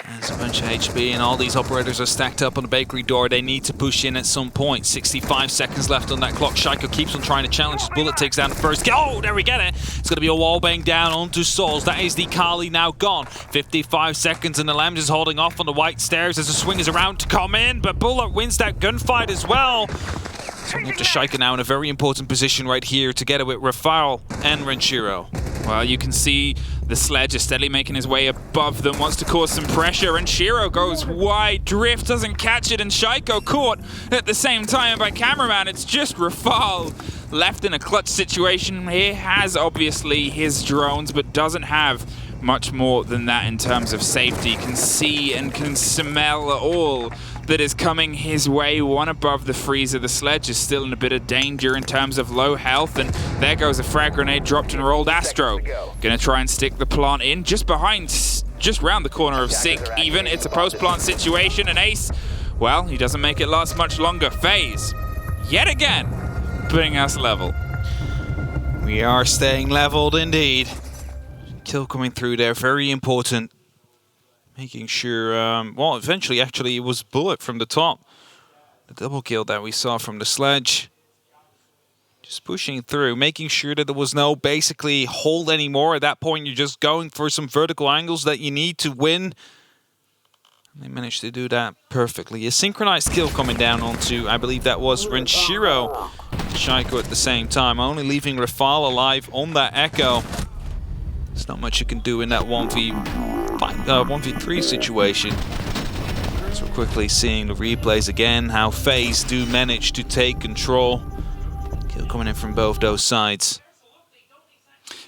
There's a bunch of HP, and all these operators are stacked up on the bakery door. They need to push in at some point. 65 seconds left on that clock. Shaiko keeps on trying to challenge. His bullet takes down the first. Oh, there we get it. It's going to be a wall bang down onto Souls. That is the Kali now gone. 55 seconds, and the Lambs is holding off on the white stairs as the swing is around to come in, but Bullet wins that gunfight as well. So we have to Shaiko now in a very important position right here, together with Rafale and Renshiro.
Well, you can see the sledge is steadily making his way above them, wants to cause some pressure, and Shiro goes wide. Drift doesn't catch it, and Shaiko caught at the same time by cameraman. It's just Rafale left in a clutch situation. He has obviously his drones, but doesn't have much more than that in terms of safety. Can see and can smell all that is coming his way. One above the freezer. The sledge is still in a bit of danger in terms of low health, and there goes a frag grenade dropped and rolled. Astro gonna try and stick the plant in just behind, just round the corner of Sync even. It's a post-plant situation, and Ace, well, he doesn't make it last much longer. Faze, yet again, putting us level.
We are staying leveled indeed. Kill coming through there, very important. Making sure, well, eventually actually it was Bullet from the top. The double kill that we saw from the sledge. Just pushing through, making sure that there was no basically hold anymore. At that point, you're just going for some vertical angles that you need to win. And they managed to do that perfectly. A synchronized kill coming down onto, I believe that was Renshiro, Shaiko at the same time, only leaving Rafal alive on that Echo. There's not much you can do in that 1v3 situation. So we're quickly seeing the replays again, how FaZe do manage to take control. Kill coming in from both those sides.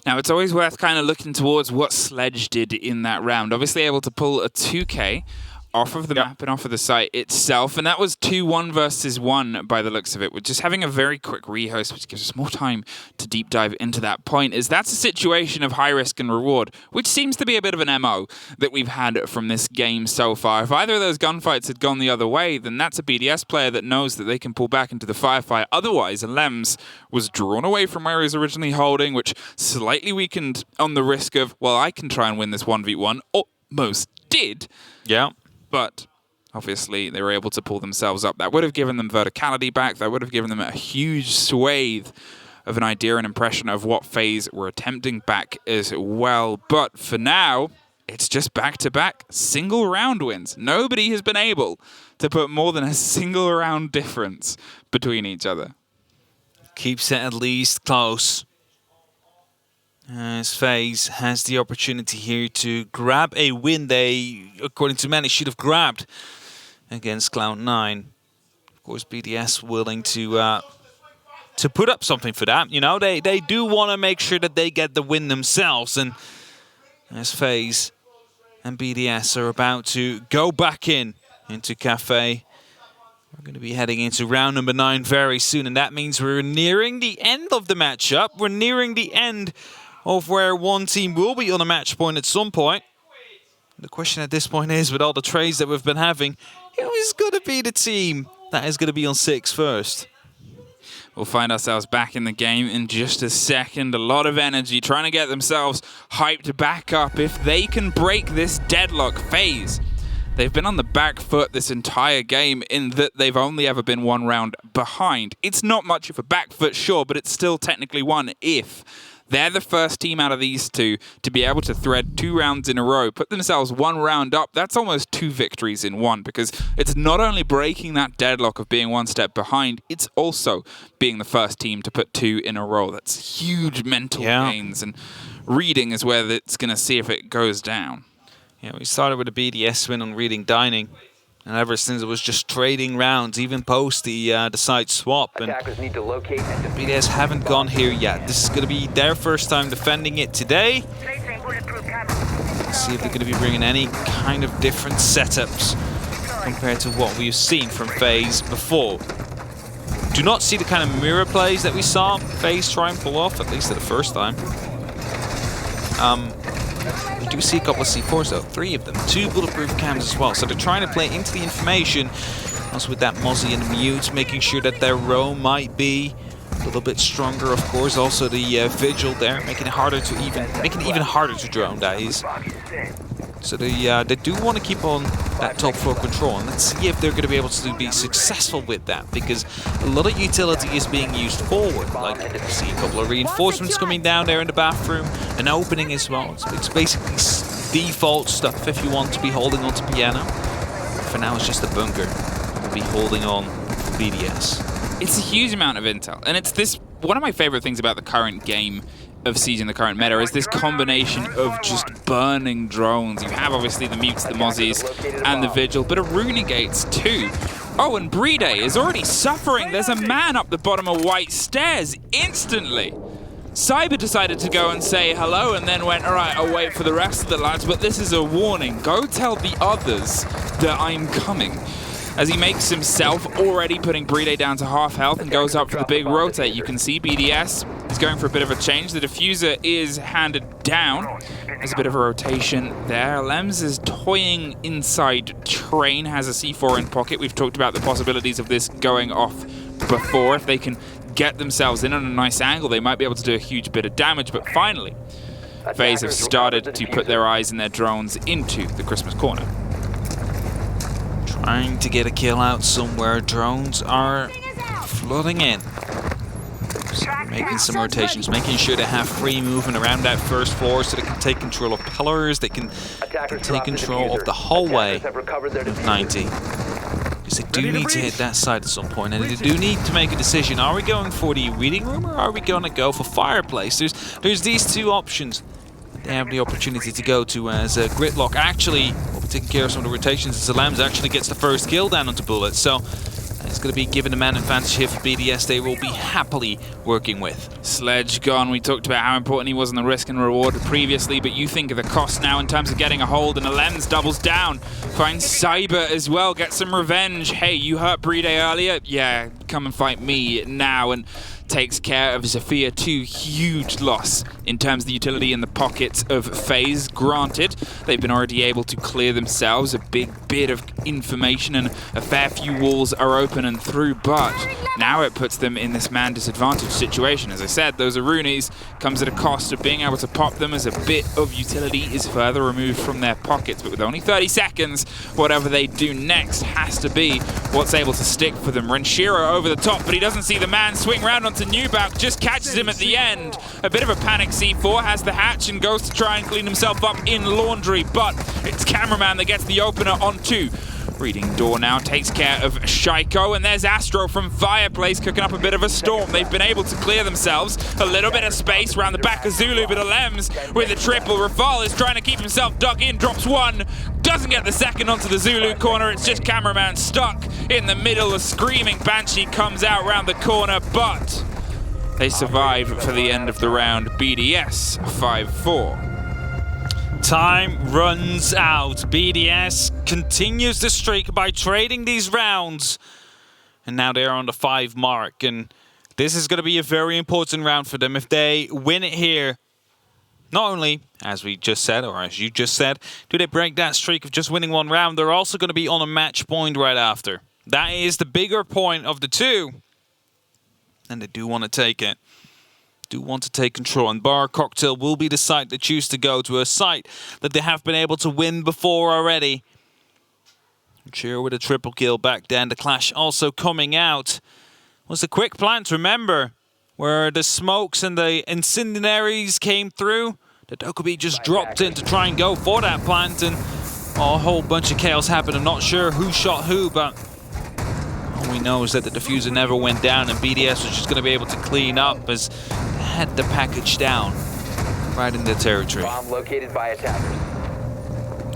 Now, it's always worth kind of looking towards what Sledge did in that round. Obviously able to pull a 2K off of the map and off of the site itself, and that was 2-1 versus 1 by the looks of it. We're just having a very quick rehost, which gives us more time to deep dive into that point, is that's a situation of high risk and reward, which seems to be a bit of an MO that we've had from this game so far. If either of those gunfights had gone the other way, then that's a BDS player that knows that they can pull back into the firefight. Otherwise, Lems was drawn away from where he was originally holding, which slightly weakened on the risk of, well, I can try and win this 1v1. Almost did.
Yeah.
But obviously they were able to pull themselves up. That would have given them verticality back. That would have given them a huge swathe of an idea and impression of what FaZe were attempting back as well. But for now, it's just back-to-back single round wins. Nobody has been able to put more than a single round difference between each other.
Keeps it at least close. As FaZe has the opportunity here to grab a win they, according to many, should have grabbed against Cloud9. Of course, BDS willing to put up something for that. You know, they do want to make sure that they get the win themselves. And as FaZe and BDS are about to go back into Kafe, we're going to be heading into round number 9 very soon. And that means we're nearing the end of the matchup. We're nearing the end of where one team will be on a match point at some point. The question at this point is, with all the trades that we've been having, who is going to be the team that is going to be on 6 first?
We'll find ourselves back in the game in just a second. A lot of energy trying to get themselves hyped back up. If they can break this deadlock phase, they've been on the back foot this entire game in that they've only ever been 1 round behind. It's not much of a back foot, sure, but it's still technically 1 if they're the first team out of these two to be able to thread 2 rounds in a row, put themselves 1 round up. That's almost 2 victories in 1, because it's not only breaking that deadlock of being 1 step behind, it's also being the first team to put 2 in a row. That's huge mental gains, and reading is where it's going to see if it goes down.
Yeah, we started with a BDS win on reading dining. And ever since it was just trading rounds, even post the side swap. And
Need to locate and
BDS haven't gone here yet. This is going to be their first time defending it today. Let's see if they're going to be bringing any kind of different setups compared to what we've seen from FaZe before. Do not see the kind of mirror plays that we saw FaZe try and pull off, at least at the first time. We do see a couple of C4s though, 3 of them, 2 bulletproof cams as well. So they're trying to play into the information, also with that Mozzie and the Mute, making sure that their row might be a little bit stronger. Of course, also the Vigil there, making it harder to even harder to drone. That is. So they do want to keep on that top 4 control, and let's see if they're going to be able to be successful with that, because a lot of utility is being used forward. Like, you see a couple of reinforcements coming down there in the bathroom, an opening as well. It's basically default stuff if you want to be holding on to piano. For now, it's just a bunker. We'll be holding on for BDS.
It's a huge amount of intel, and it's this. One of my favorite things about the current game of Siege in the current meta is this combination of just burning drones. You have obviously the Mutes, the Mozzies, and the Vigil, but a Runegates too, Oh, and Bride is already suffering. There's a man up the bottom of White Stairs instantly. Cyber decided to go and say hello and then went, all right, I'll wait for the rest of the lads, but this is a warning. Go tell the others that I'm coming. As he makes himself already putting Bride down to half health and goes up for the big rotate. You can see BDS is going for a bit of a change. The diffuser is handed down. There's a bit of a rotation there. Lems is toying inside train, has a C4 in pocket. We've talked about the possibilities of this going off before. If they can get themselves in on a nice angle, they might be able to do a huge bit of damage. But finally, Faze have started to put their eyes and their drones into the Christmas corner.
Trying to get a kill out somewhere. Drones are flooding in. Making some rotations, making sure they have free movement around that first floor so they can take control of pillars, they can take control of the hallway of 90. Because they do need to hit that side at some point, and they do need to make a decision. Are we going for the reading room or are we going to go for fireplace? There's these two options. They have the opportunity to go to as Gridlock actually taking care of some of the rotations as Lambs actually gets the first kill down onto Bullet. So it's going to be given a man advantage here for BDS. They will be happily working with.
Sledge gone. We talked about how important he was in the risk and reward previously, but you think of the cost now in terms of getting a hold, and Lems doubles down. Finds Cyber as well, gets some revenge. Hey, you hurt Bride earlier? Yeah, come and fight me now. And takes care of Zafir. 2 huge loss in terms of the utility in the pockets of Faze. Granted, they've been already able to clear themselves a big bit of information and a fair few walls are open and through, but now it puts them in this man disadvantage situation. As I said, those Arunis comes at a cost of being able to pop them as a bit of utility is further removed from their pockets, but with only 30 seconds, whatever they do next has to be what's able to stick for them. Renshiro over the top, but he doesn't see the man swing round onto Newback, just catches him at the end. A bit of a panic. C4 has the hatch and goes to try and clean himself up in laundry, but it's Cameraman that gets the opener on 2. Reading door now takes care of Shaiko, and there's Astro from Fireplace cooking up a bit of a storm. They've been able to clear themselves a little bit of space around the back of Zulu, but Alems with a triple. Rafal is trying to keep himself dug in, drops 1, doesn't get the second onto the Zulu corner. It's just Cameraman stuck in the middle. A screaming Banshee comes out around the corner, but they survive for the end of the round. BDS 5-4.
Time runs out. BDS continues the streak by trading these rounds. And now they're on the 5 mark. And this is going to be a very important round for them. If they win it here, not only, as we just said, or as you just said, do they break that streak of just winning 1 round, they're also going to be on a match point right after. That is the bigger point of the 2. And they do want to take it. Do want to take control, and Bar Cocktail will be the site they choose to go to, a site that they have been able to win before already. Cheer with a triple kill back then. The Clash also coming out. Was a quick plant, remember, where the smokes and the incendiaries came through. The Dokkaebi just dropped in to try and go for that plant, and a whole bunch of chaos happened. I'm not sure who shot who, but all we know is that the diffuser never went down, and BDS was just going to be able to clean up as they had the package down right in their territory.
Bomb located by attackers.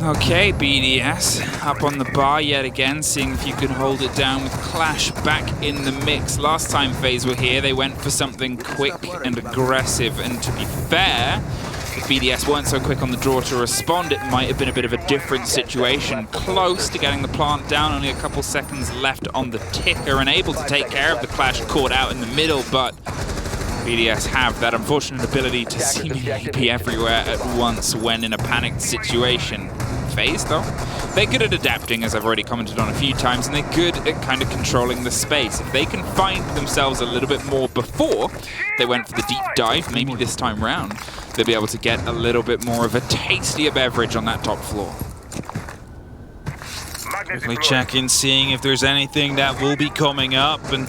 Okay, BDS up on the bar yet again, seeing if you can hold it down with Clash back in the mix. Last time Faze were here, they went for something quick and aggressive, and to be fair, if BDS weren't so quick on the draw to respond, it might have been a bit of a different situation. Close to getting the plant down, only a couple seconds left on the ticker, and able to take care of the Clash caught out in the middle, but BDS have that unfortunate ability to seemingly be everywhere at once when in a panicked situation. Faze, though, they're good at adapting, as I've already commented on a few times, and they're good at kind of controlling the space. If they can find themselves a little bit more before they went for the deep dive, maybe this time round, they'll be able to get a little bit more of a tastier beverage on that top floor.
Quickly checking, seeing if there's anything that will be coming up, and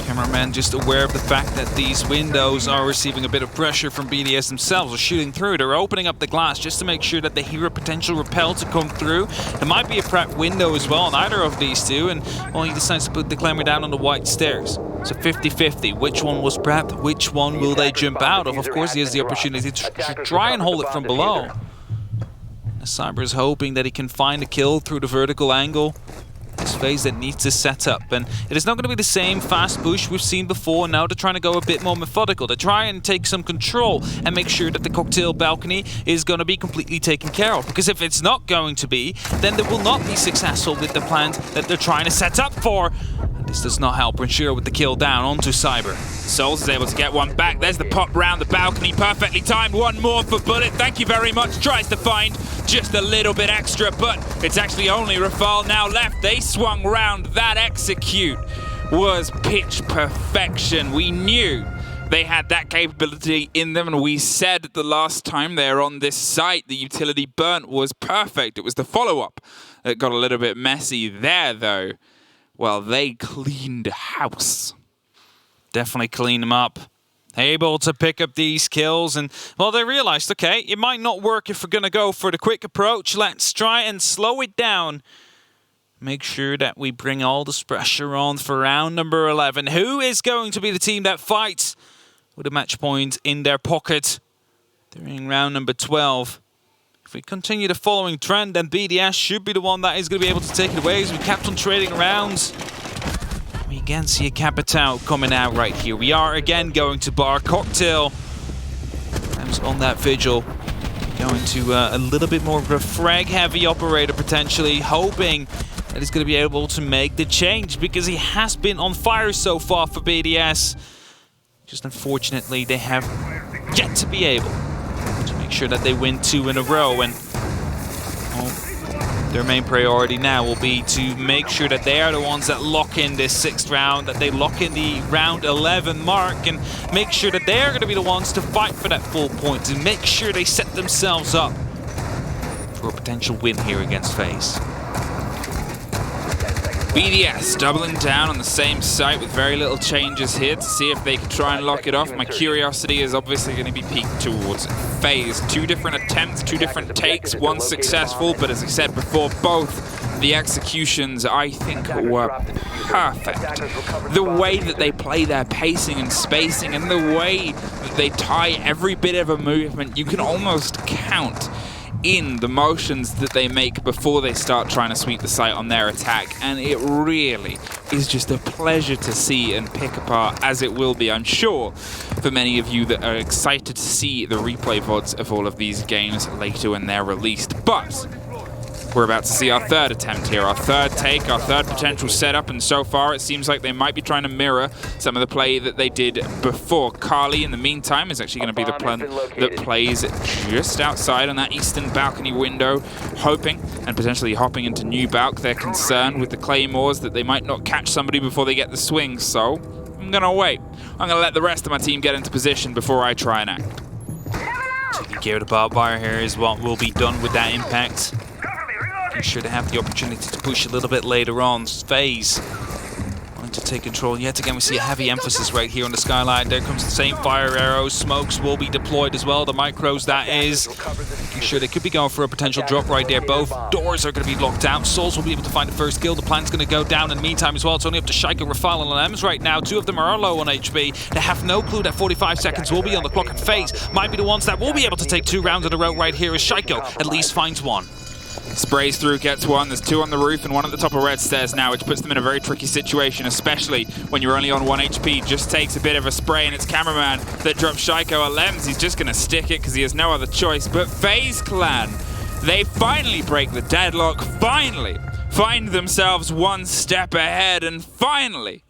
Cameraman just aware of the fact that these windows are receiving a bit of pressure from BDS themselves. Are shooting through. They're opening up the glass just to make sure that they hear a potential rappel to come through. There might be a prep window as well on either of these two, and well, he decides to put the Clamor down on the white stairs. So 50-50. Which one was prep? Which one will they jump out of? Of course, he has the opportunity to try and hold it from below. Cyber is hoping that he can find a kill through the vertical angle. it's Faze that needs to set up. And it is not going to be the same fast push we've seen before. Now they're trying to go a bit more methodical. They try and take some control and make sure that the cocktail balcony is going to be completely taken care of. Because if it's not going to be, then they will not be successful with the plan that they're trying to set up for. And this does not help ensure with the kill down onto Cyber.
Souls is able to get one back. There's the pop round the balcony. Perfectly timed. One more for Bullet. Thank you very much. Tries to find just a little bit extra, but it's actually only Rafal now left. They swung round. That execute was pitch perfection. We knew they had that capability in them, and we said the last time they were on this site, the utility burnt was perfect. It was the follow-up that got a little bit messy there, though. Well, they cleaned house.
Definitely clean them up. Able to pick up these kills, and well, they realized, okay, it might not work if we're going to go for the quick approach. Let's try and slow it down. Make sure that we bring all this pressure on for round number 11. Who is going to be the team that fights with a match point in their pocket during round number 12? If we continue the following trend, then BDS should be the one that is going to be able to take it away, as we kept on trading rounds. We again see a Capitao coming out right here. We are again going to bar cocktail. Times on that vigil. Going to a little bit more of a frag-heavy operator potentially, hoping that he's going to be able to make the change, because he has been on fire so far for BDS. Just unfortunately, they have yet to be able to make sure that they win 2 in a row. And their main priority now will be to make sure that they are the ones that lock in this 6th round, that they lock in the round 11 mark, and make sure that they are going to be the ones to fight for that full point and make sure they set themselves up for a potential win here against Faze.
BDS doubling down on the same site with very little changes here to see if they can try and lock it off. My curiosity is obviously going to be peaked towards Faze. 2 different attempts, 2 different takes, 1 successful, but as I said before, both the executions I think were perfect. The way that they play their pacing and spacing, and the way that they tie every bit of a movement, you can almost count in the motions that they make before they start trying to sweep the site on their attack, and it really is just a pleasure to see and pick apart, as it will be, I'm sure, for many of you that are excited to see the replay VODs of all of these games later when they're released. But we're about to see our 3rd attempt here, our 3rd take, our 3rd potential setup, and so far it seems like they might be trying to mirror some of the play that they did before. Carly, in the meantime, is actually going to be the plan that plays just outside on that eastern balcony window, hoping and potentially hopping into new balc. They're concerned with the claymores that they might not catch somebody before they get the swing, so I'm going to wait. I'm going to let the rest of my team get into position before I try and act.
Gear the barbed wire here is what will be done with that impact. Making sure they have the opportunity to push a little bit later on. Faze wanting to take control. Yet again, we see a heavy emphasis right here on the skyline. There comes the same fire arrows. Smokes will be deployed as well. The micros, that is. Making sure they could be going for a potential drop right there. Both doors are going to be locked out. Souls will be able to find the first kill. The plan's going to go down in the meantime as well. It's only up to Shaiko, Rafal, and Lems right now. 2 of them are low on HP. They have no clue that 45 seconds will be on the clock, and Faze might be the ones that will be able to take 2 rounds in a row right here, as Shaiko at least finds 1.
Sprays through, gets 1. There's 2 on the roof and 1 at the top of red stairs now, which puts them in a very tricky situation, especially when you're only on 1 HP. Just takes a bit of a spray, and it's Cameraman that drops Shaiko a Lems. He's just going to stick it because he has no other choice. But Faze Clan, they finally break the deadlock, finally find themselves 1 step ahead, and finally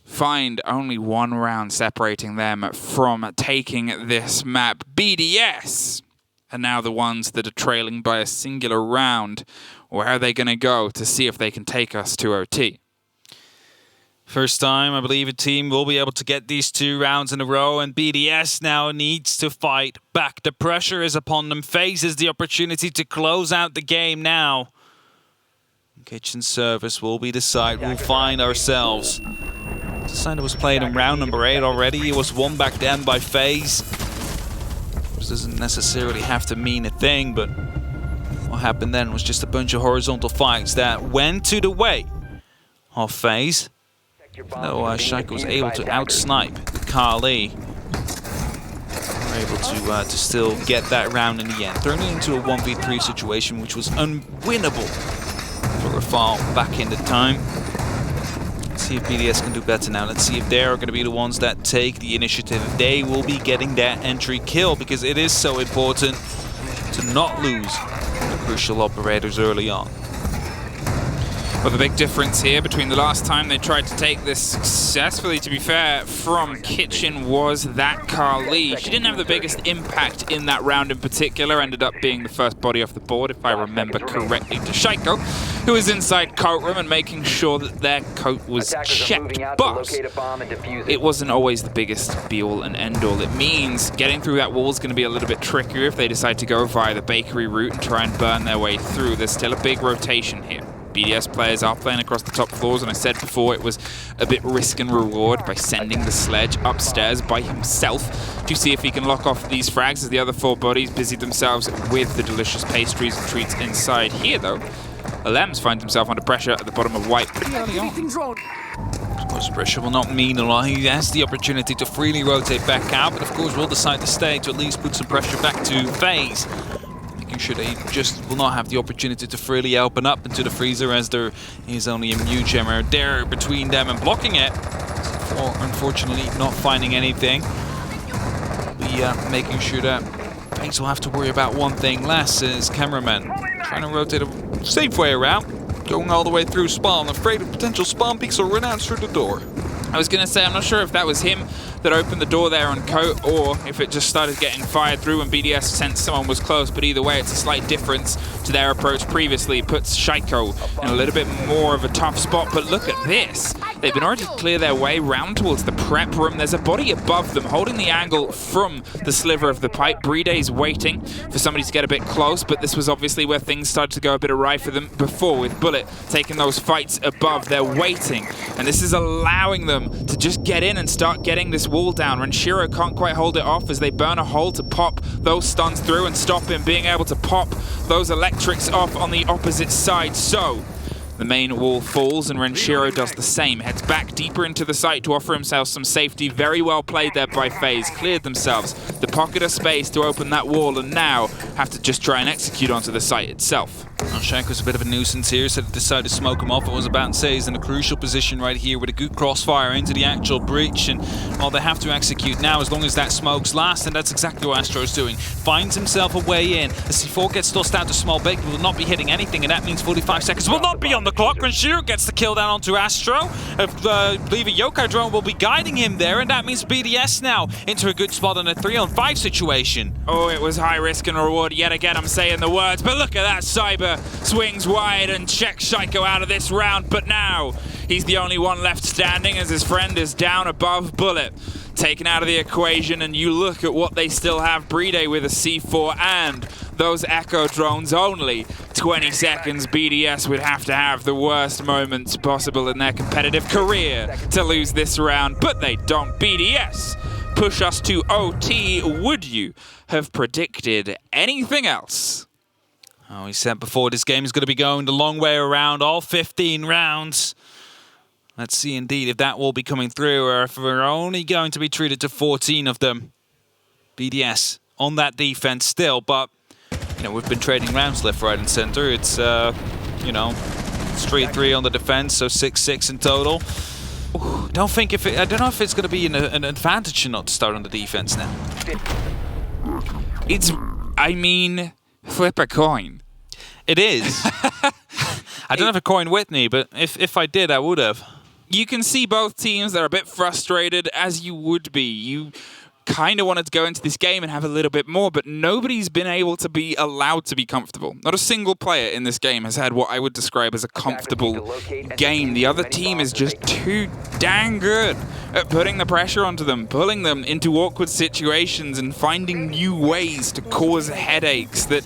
find only 1 round separating them from taking this map. BDS and now the ones that are trailing by a singular round. Where are they going to go to see if they can take us to OT?
First time, I believe, a team will be able to get these 2 rounds in a row, and BDS now needs to fight back. The pressure is upon them. Faces the opportunity to close out the game now. Kitchen service will be the site we'll find ourselves. The site that was played in round number 8 already. It was won back then by Faze. This doesn't necessarily have to mean a thing, but what happened then was just a bunch of horizontal fights that went to the way of Faze. Though Shaiko was able to outsnipe Carly. Were able to still get that round in the end, turning it into a 1v3 situation, which was unwinnable for far back in the time. Let's see if BDS can do better now. Let's see if they are going to be the ones that take the initiative. They will be getting that entry kill, because it is so important to not lose the crucial operators early on.
Well, the big difference here between the last time they tried to take this successfully, to be fair, from Kitchen was that Carly. She didn't have the biggest impact in that round in particular, ended up being the first body off the board, if I remember correctly, to Shaiko, who was inside coat room and making sure that their coat was checked. But it wasn't always the biggest be-all and end-all. It means getting through that wall is going to be a little bit trickier if they decide to go via the bakery route and try and burn their way through. There's still a big rotation here. BDS players are playing across the top floors, and I said before it was a bit risk and reward by sending the sledge upstairs by himself to see if he can lock off these frags as the other 4 bodies busied themselves with the delicious pastries and treats inside. Here, though, Alems finds himself under pressure at the bottom of white pretty early on.
Of course, pressure will not mean a lot. He has the opportunity to freely rotate back out, but of course will decide to stay to at least put some pressure back to Faze. Making sure that he just will not have the opportunity to freely open up into the freezer, as there is only a mute jammer there between them and blocking it. Or unfortunately not finding anything. Making sure that Faze will have to worry about one thing less, as cameraman trying to rotate a safe way around, going all the way through spawn, afraid of potential spawn peeks or run out through the door.
I was going to say, I'm not sure if that was him that opened the door there on coat, or if it just started getting fired through when BDS sensed someone was close, but either way, it's a slight difference to their approach previously. It puts Shaiko in a little bit more of a tough spot, but look at this. They've been already to clear their way round towards the prep room. There's a body above them, holding the angle from the sliver of the pipe. Bride's waiting for somebody to get a bit close, but this was obviously where things started to go a bit awry for them before, with Bullet taking those fights above. They're waiting, and this is allowing them to just get in and start getting this wall down. Renshiro can't quite hold it off as they burn a hole to pop those stuns through and stop him being able to pop those electrics off on the opposite side. So the main wall falls, and Renshiro does the same. Heads back deeper into the site to offer himself some safety. Very well played there by Faze. Cleared themselves the pocket of space to open that wall, and now have to just try and execute onto the site itself.
Well, Shaco's a bit of a nuisance here, so they decided to smoke him off. I was about to say he's in a crucial position right here with a good crossfire into the actual breach, and well, they have to execute now as long as that smokes lasts, and that's exactly what Astro's doing. Finds himself a way in. The C4 gets tossed out to small bake, will not be hitting anything, and that means 45 seconds will not be on the clock. Renshiro gets the kill down onto Astro. I believe a Yokai drone will be guiding him there, and that means BDS now into a good spot in a 3-on-5 situation.
Oh, it was high risk and reward yet again. I'm saying the words, but look at that. Cyber swings wide and checks Shaiko out of this round, but now he's the only one left standing as his friend is down above. Bullet taken out of the equation, and you look at what they still have. Bride with a C4 and those Echo drones. Only 20 seconds. BDS would have to have the worst moments possible in their competitive career to lose this round, but they don't. BDS push us to OT. Would you have predicted anything else?
Oh, we said before this game is going to be going the long way around, all 15 rounds. Let's see indeed if that will be coming through, or if we're only going to be treated to 14 of them. BDS on that defense still, but you know, we've been trading rounds left, right, and center. It's you know, it's 3-3 on the defense, so 6-6 in total. Ooh, I don't know if it's going to be an advantage or not to start on the defense now.
I mean, flip a coin.
It is. I don't have a coin with me, but if I did, I would have.
You can see both teams. They're a bit frustrated, as you would be. You kind of wanted to go into this game and have a little bit more, but nobody's been able to be allowed to be comfortable. Not a single player in this game has had what I would describe as a comfortable game. The other team is just too dang good at putting the pressure onto them, pulling them into awkward situations, and finding new ways to cause headaches that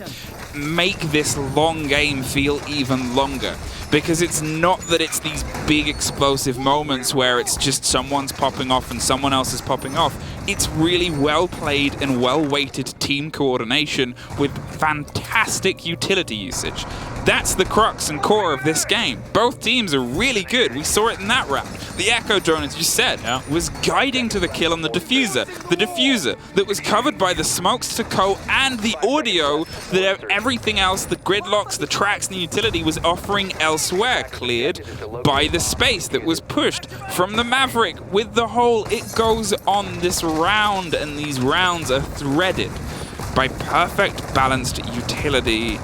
make this long game feel even longer. Because it's not that it's these big explosive moments where it's just someone's popping off and someone else is popping off. It's really well played and well weighted team coordination with fantastic utility usage. That's the crux and core of this game. Both teams are really good. We saw it in that round. The Echo drone, as you said, was guiding to the kill on the diffuser. The diffuser that was covered by the smokes to Co and the audio that everything else, the gridlocks, the tracks, and the utility was offering elsewhere, cleared by the space that was pushed from the Maverick with the hole. It goes on this round, and these rounds are threaded by perfect balanced utility.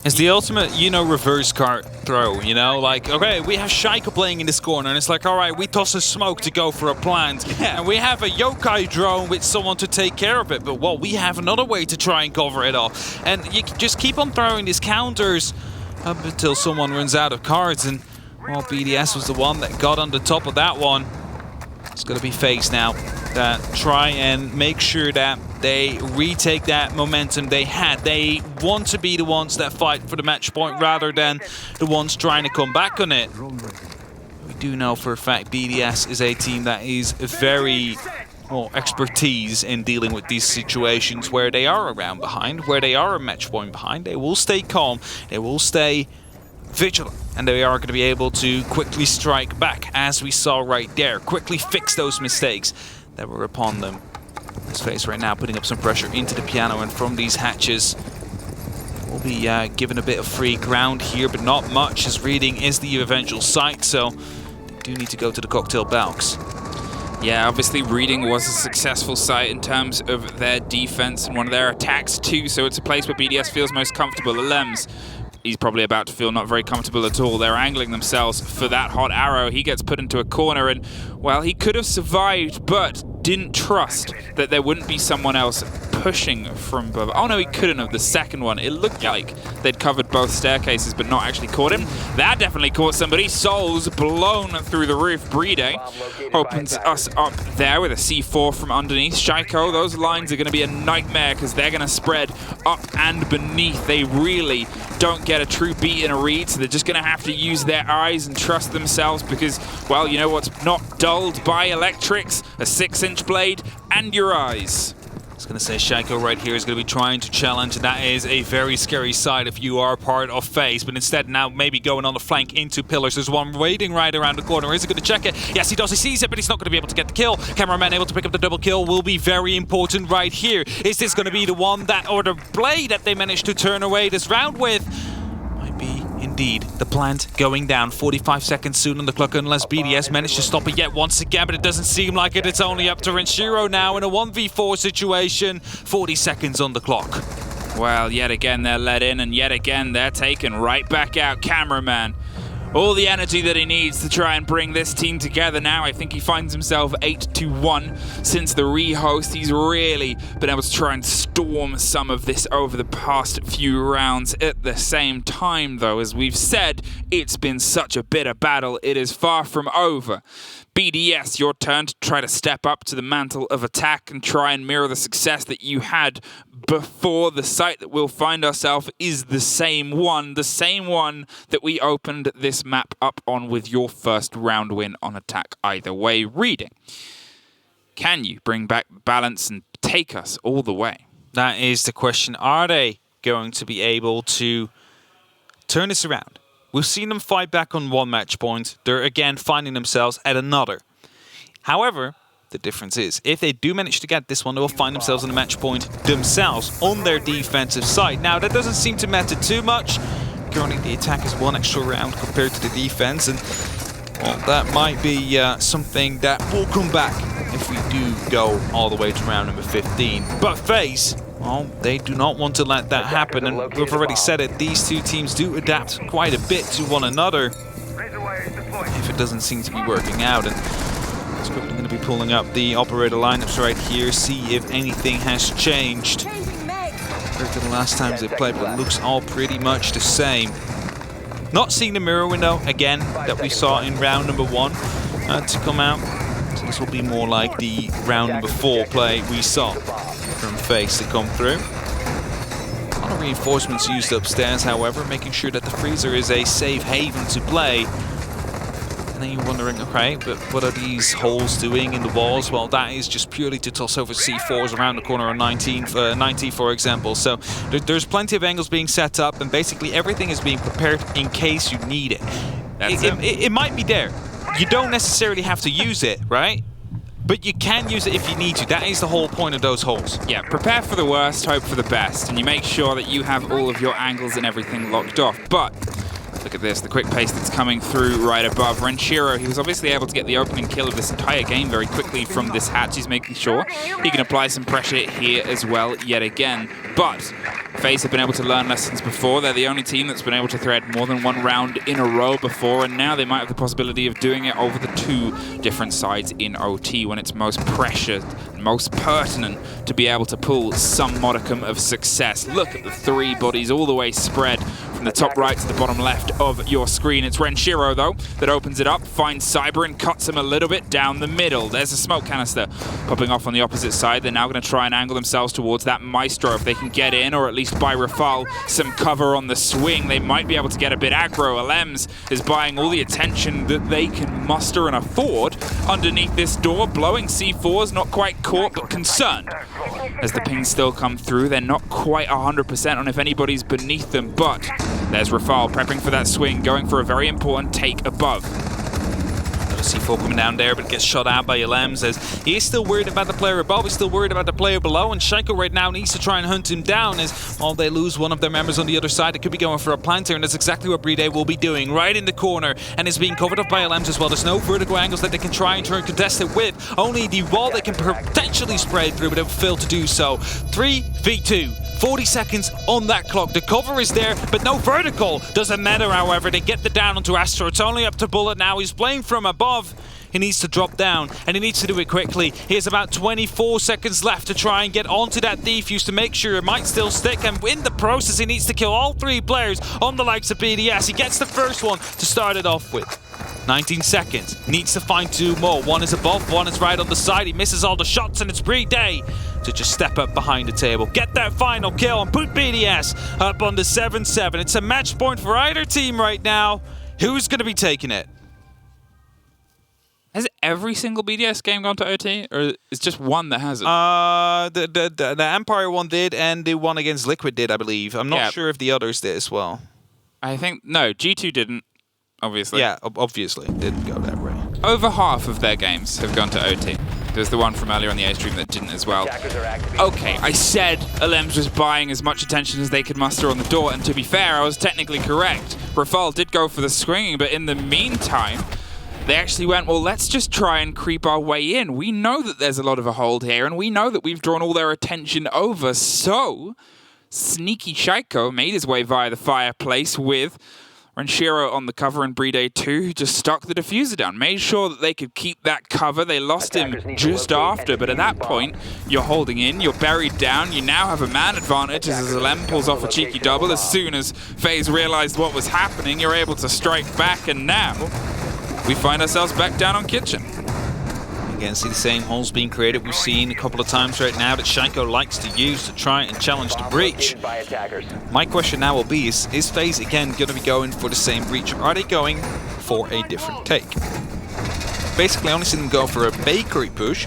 It's the ultimate, you know, reverse cart throw, you know? Like, okay, we have Shaiko playing in this corner, and it's like, all right, we toss a smoke to go for a plant. And we have a yokai drone with someone to take care of it, but, well, we have another way to try and cover it all. And you just keep on throwing these counters up until someone runs out of cards, and, well, BDS was the one that got on the top of that one. It's going to be Faze now that try and make sure that they retake that momentum they had. They want to be the ones that fight for the match point rather than the ones trying to come back on it. We do know for a fact BDS is a team that is very, well, expertise in dealing with these situations where they are a round behind, where they are a match point behind. They will stay calm, they will stay vigilant, and they are going to be able to quickly strike back, as we saw right there. Quickly fix those mistakes that were upon them. This Faze right now putting up some pressure into the piano, and from these hatches we'll be given a bit of free ground here, but not much, as reading is the eventual site, so they do need to go to the cocktail balks.
Yeah, obviously reading was a successful site in terms of their defense and one of their attacks too, so it's a place where BDS feels most comfortable. Lems, he's probably about to feel not very comfortable at all. They're angling themselves for that hot arrow. He gets put into a corner, and, well, he could have survived, but didn't trust that there wouldn't be someone else pushing from above. Oh no, he couldn't have. The second one, it looked like they'd covered both staircases but not actually caught him. That definitely caught somebody. Souls blown through the roof. Brede opens us up there with a C4 from underneath. Shaiko, those lines are going to be a nightmare because they're going to spread up and beneath. They really don't get a true beat in a read, so they're just going to have to use their eyes and trust themselves because, well, you know what's not dulled by electrics? A 6-inch blade and your eyes.
I was going to say Shaiko right here is going to be trying to challenge, and that is a very scary sight if you are part of Faze, but instead now maybe going on the flank into pillars. There's one waiting right around the corner. Is he going to check it? Yes, he does. He sees it, but he's not going to be able to get the kill. Cameraman able to pick up the double kill will be very important right here. Is this going to be the one that, or the blade that they managed to turn away this round with? Might be indeed the plant going down. 45 seconds soon on the clock, unless BDS managed to stop it yet once again, but it doesn't seem like it. It's only up to Renshiro now in a 1v4 situation. 40 seconds on the clock.
Well, yet again they're let in, and yet again they're taken right back out. Cameraman, all the energy that he needs to try and bring this team together now. I think he finds himself 8-1 since the rehost. He's really been able to try and storm some of this over the past few rounds. At the same time, though, as we've said, it's been such a bitter battle. It is far from over. BDS, your turn to try to step up to the mantle of attack and try and mirror the success that you had before. The site that we'll find ourselves is the same one that we opened this map up on with your first round win on attack. Either way, reading. Can you bring back balance and take us all the way?
That is the question. Are they going to be able to turn this around? We've seen them fight back on one match point. They're again finding themselves at another. However, the difference is, if they do manage to get this one, they will find themselves on a match point themselves on their defensive side. Now, that doesn't seem to matter too much. Currently, the attack is one extra round compared to the defense, and, well, that might be something that will come back if we do go all the way to round number 15. But Faze, well, they do not want to let that happen, and we've already said it, these two teams do adapt quite a bit to one another if it doesn't seem to be working out. And it's quickly going to be pulling up the operator lineups right here, see if anything has changed compared to the last times they played, but it looks all pretty much the same. Not seeing the mirror window again that we saw in round number 1 to come out. So this will be more like the round number 4 play we saw from Faze to come through. A lot of reinforcements used upstairs, however, making sure that the freezer is a safe haven to play. And then you're wondering, okay, but what are these holes doing in the walls? Well, that is just purely to toss over C4s around the corner on 90, for example. So there's plenty of angles being set up, and basically everything is being prepared in case you need it. It might be there. You don't necessarily have to use it, right? But you can use it if you need to. That is the whole point of those holes.
Yeah, prepare for the worst, hope for the best, and you make sure that you have all of your angles and everything locked off. But look at this, the quick pace that's coming through right above. Renshiro, he was obviously able to get the opening kill of this entire game very quickly from this hatch. He's making sure he can apply some pressure here as well yet again. But Faze have been able to learn lessons before. They're the only team that's been able to thread more than one round in a row before, and now they might have the possibility of doing it over the two different sides in OT when it's most pressured and most pertinent to be able to pull some modicum of success. Look at the three bodies all the way spread from the top right to the bottom left of your screen. It's Renshiro, though, that opens it up, finds Cyber and cuts him a little bit down the middle. There's a smoke canister popping off on the opposite side. They're now going to try and angle themselves towards that Maestro. If they can get in, or at least by Rafal some cover on the swing, they might be able to get a bit aggro. Alems is buying all the attention that they can muster and afford underneath this door. Blowing C4s, not quite caught, but concerned. As the pings still come through, they're not quite 100% on if anybody's beneath them, but there's Rafal prepping for that swing, going for a very important take above.
C4 coming down there, but gets shot out by Alems as he is still worried about the player above, he's still worried about the player below, and Shaiko right now needs to try and hunt him down as they lose one of their members on the other side. It could be going for a planter, and that's exactly what BDS will be doing, right in the corner, and it's being covered up by Alems as well. There's no vertical angles that they can try and turn contested with, only the wall they can potentially spray through, but they've failed to do so. 3v2. 40 seconds on that clock. The cover is there, but no vertical. Doesn't matter, however. They get the down onto Astro. It's only up to Bullet now. He's playing from above. He needs to drop down, and he needs to do it quickly. He has about 24 seconds left to try and get onto that defuse to make sure it might still stick, and in the process, he needs to kill all three players on the likes of BDS. He gets the first one to start it off with. 19 seconds. Needs to find two more. One is above, one is right on the side. He misses all the shots, and it's BDS to just step up behind the table. Get that final kill and put BDS up on the 7-7. It's a match point for either team right now. Who's going to be taking it?
Has every single BDS game gone to OT, or is just one that hasn't?
The Empire one did, and the one against Liquid did, I believe. I'm not sure if the others did as well.
I think, no, G2 didn't, obviously.
Yeah, obviously. Didn't go that way.
Over half of their games have gone to OT. There's the one from earlier on the A stream that didn't as well. Okay, I said Alems was buying as much attention as they could muster on the door, and to be fair, I was technically correct. Rafal did go for the swinging, but in the meantime, they actually went, well, let's just try and creep our way in. We know that there's a lot of a hold here, and we know that we've drawn all their attention over, so sneaky Shaiko made his way via the fireplace with Renshiro on the cover and BDS 2, who just stuck the diffuser down, made sure that they could keep that cover. They lost him just after, but at that point, you're holding in, you're buried down, you now have a man advantage as Alem pulls off a cheeky double. As soon as Faze realized what was happening, you're able to strike back, and now we find ourselves back down on Kitchen.
Again, see the same holes being created we've seen a couple of times right now that Shaiko likes to use to try and challenge the breach. My question now will be, is Faze again going to be going for the same breach, or are they going for a different take? Basically, I only see them go for a bakery push.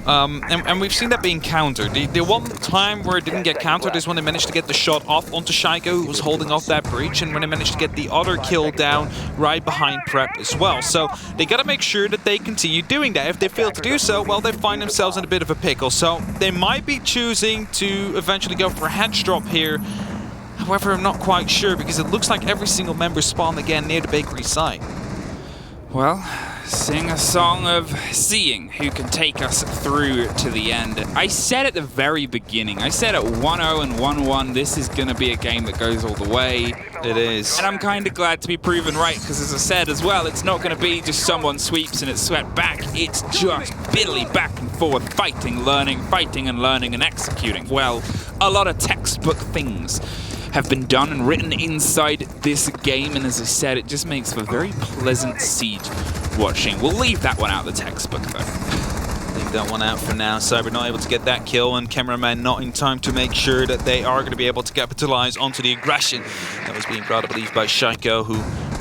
And we've seen that being countered. The one time where it didn't get countered is when they managed to get the shot off onto Shaiko, who was holding off that breach, and when they managed to get the other kill down right behind Prep as well. So they got to make sure that they continue doing that. If they fail to do so, well, they find themselves in a bit of a pickle. So they might be choosing to eventually go for a hatch drop here. However, I'm not quite sure, because it looks like every single member spawned again near the bakery site.
Well, sing a song of seeing who can take us through to the end. I said at the very beginning, I said at 1-0 and 1-1, this is going to be a game that goes all the way.
It is.
And I'm kind of glad to be proven right, because as I said as well, it's not going to be just someone sweeps and it's swept back. It's just bitterly back and forth, fighting and learning and executing. Well, a lot of textbook things have been done and written inside this game, and as I said, it just makes for very pleasant siege watching. We'll leave that one out of the textbook, though.
Leave that one out for now. Cyber not able to get that kill, and Cameraman not in time to make sure that they are going to be able to capitalize onto the aggression that was being brought, I believe, by Shaiko, who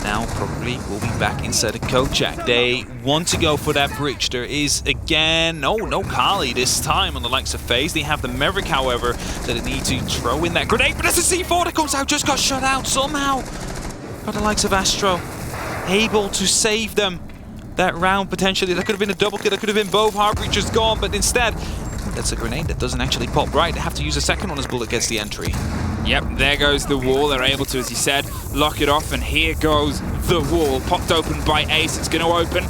now probably will be back inside the Kojak. They want to go for that bridge. There is, again, no Kali this time on the likes of Faze. They have the Maverick, however, that they need to throw in that grenade. But there's a C4 that comes out, just got shut out somehow. But the likes of Astro, able to save them that round potentially. That could have been a double kill, that could have been both. Heartbreacher's gone, but instead, that's a grenade that doesn't actually pop right. They have to use a second one as bullet gets the entry.
Yep, there goes the wall. They're able to, as you said, lock it off, and here goes the wall. Popped open by Ace. It's going to open.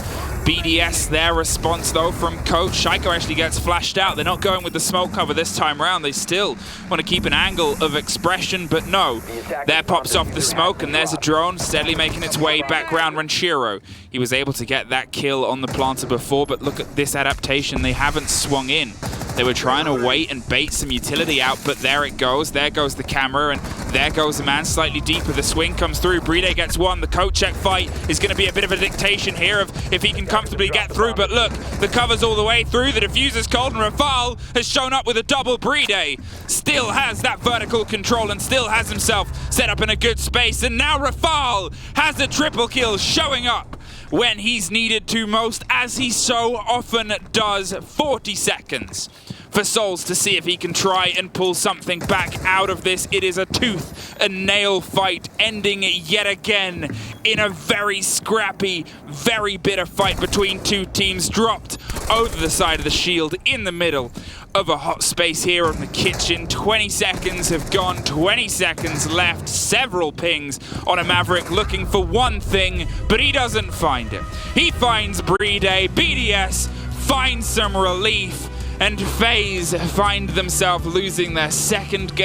BDS, their response, though, from Coach. Shaiko actually gets flashed out. They're not going with the smoke cover this time around. They still want to keep an angle of expression, but no. There pops off the smoke, and there's a drone steadily making its way back round Ranchiro. He was able to get that kill on the planter before, but look at this adaptation. They haven't swung in. They were trying to wait and bait some utility out, but there it goes. There goes the camera, and there goes the man slightly deeper. The swing comes through. Bride gets one. The Kojak fight is going to be a bit of a dictation here of if he can comfortably get through. But look, the cover's all the way through. The diffuser's cold, and Rafal has shown up with a double. Bride still has that vertical control and still has himself set up in a good space. And now Rafal has a triple kill, showing up when he's needed to most, as he so often does. 40 seconds for Souls to see if he can try and pull something back out of this. It is a tooth and nail fight, ending yet again in a very scrappy, very bitter fight between two teams, dropped over the side of the shield in the middle of a hot space here in the kitchen. 20 seconds have gone, 20 seconds left, several pings on a Maverick looking for one thing, but he doesn't find it. He finds Bride. BDS finds some relief, and FaZe find themselves losing their second game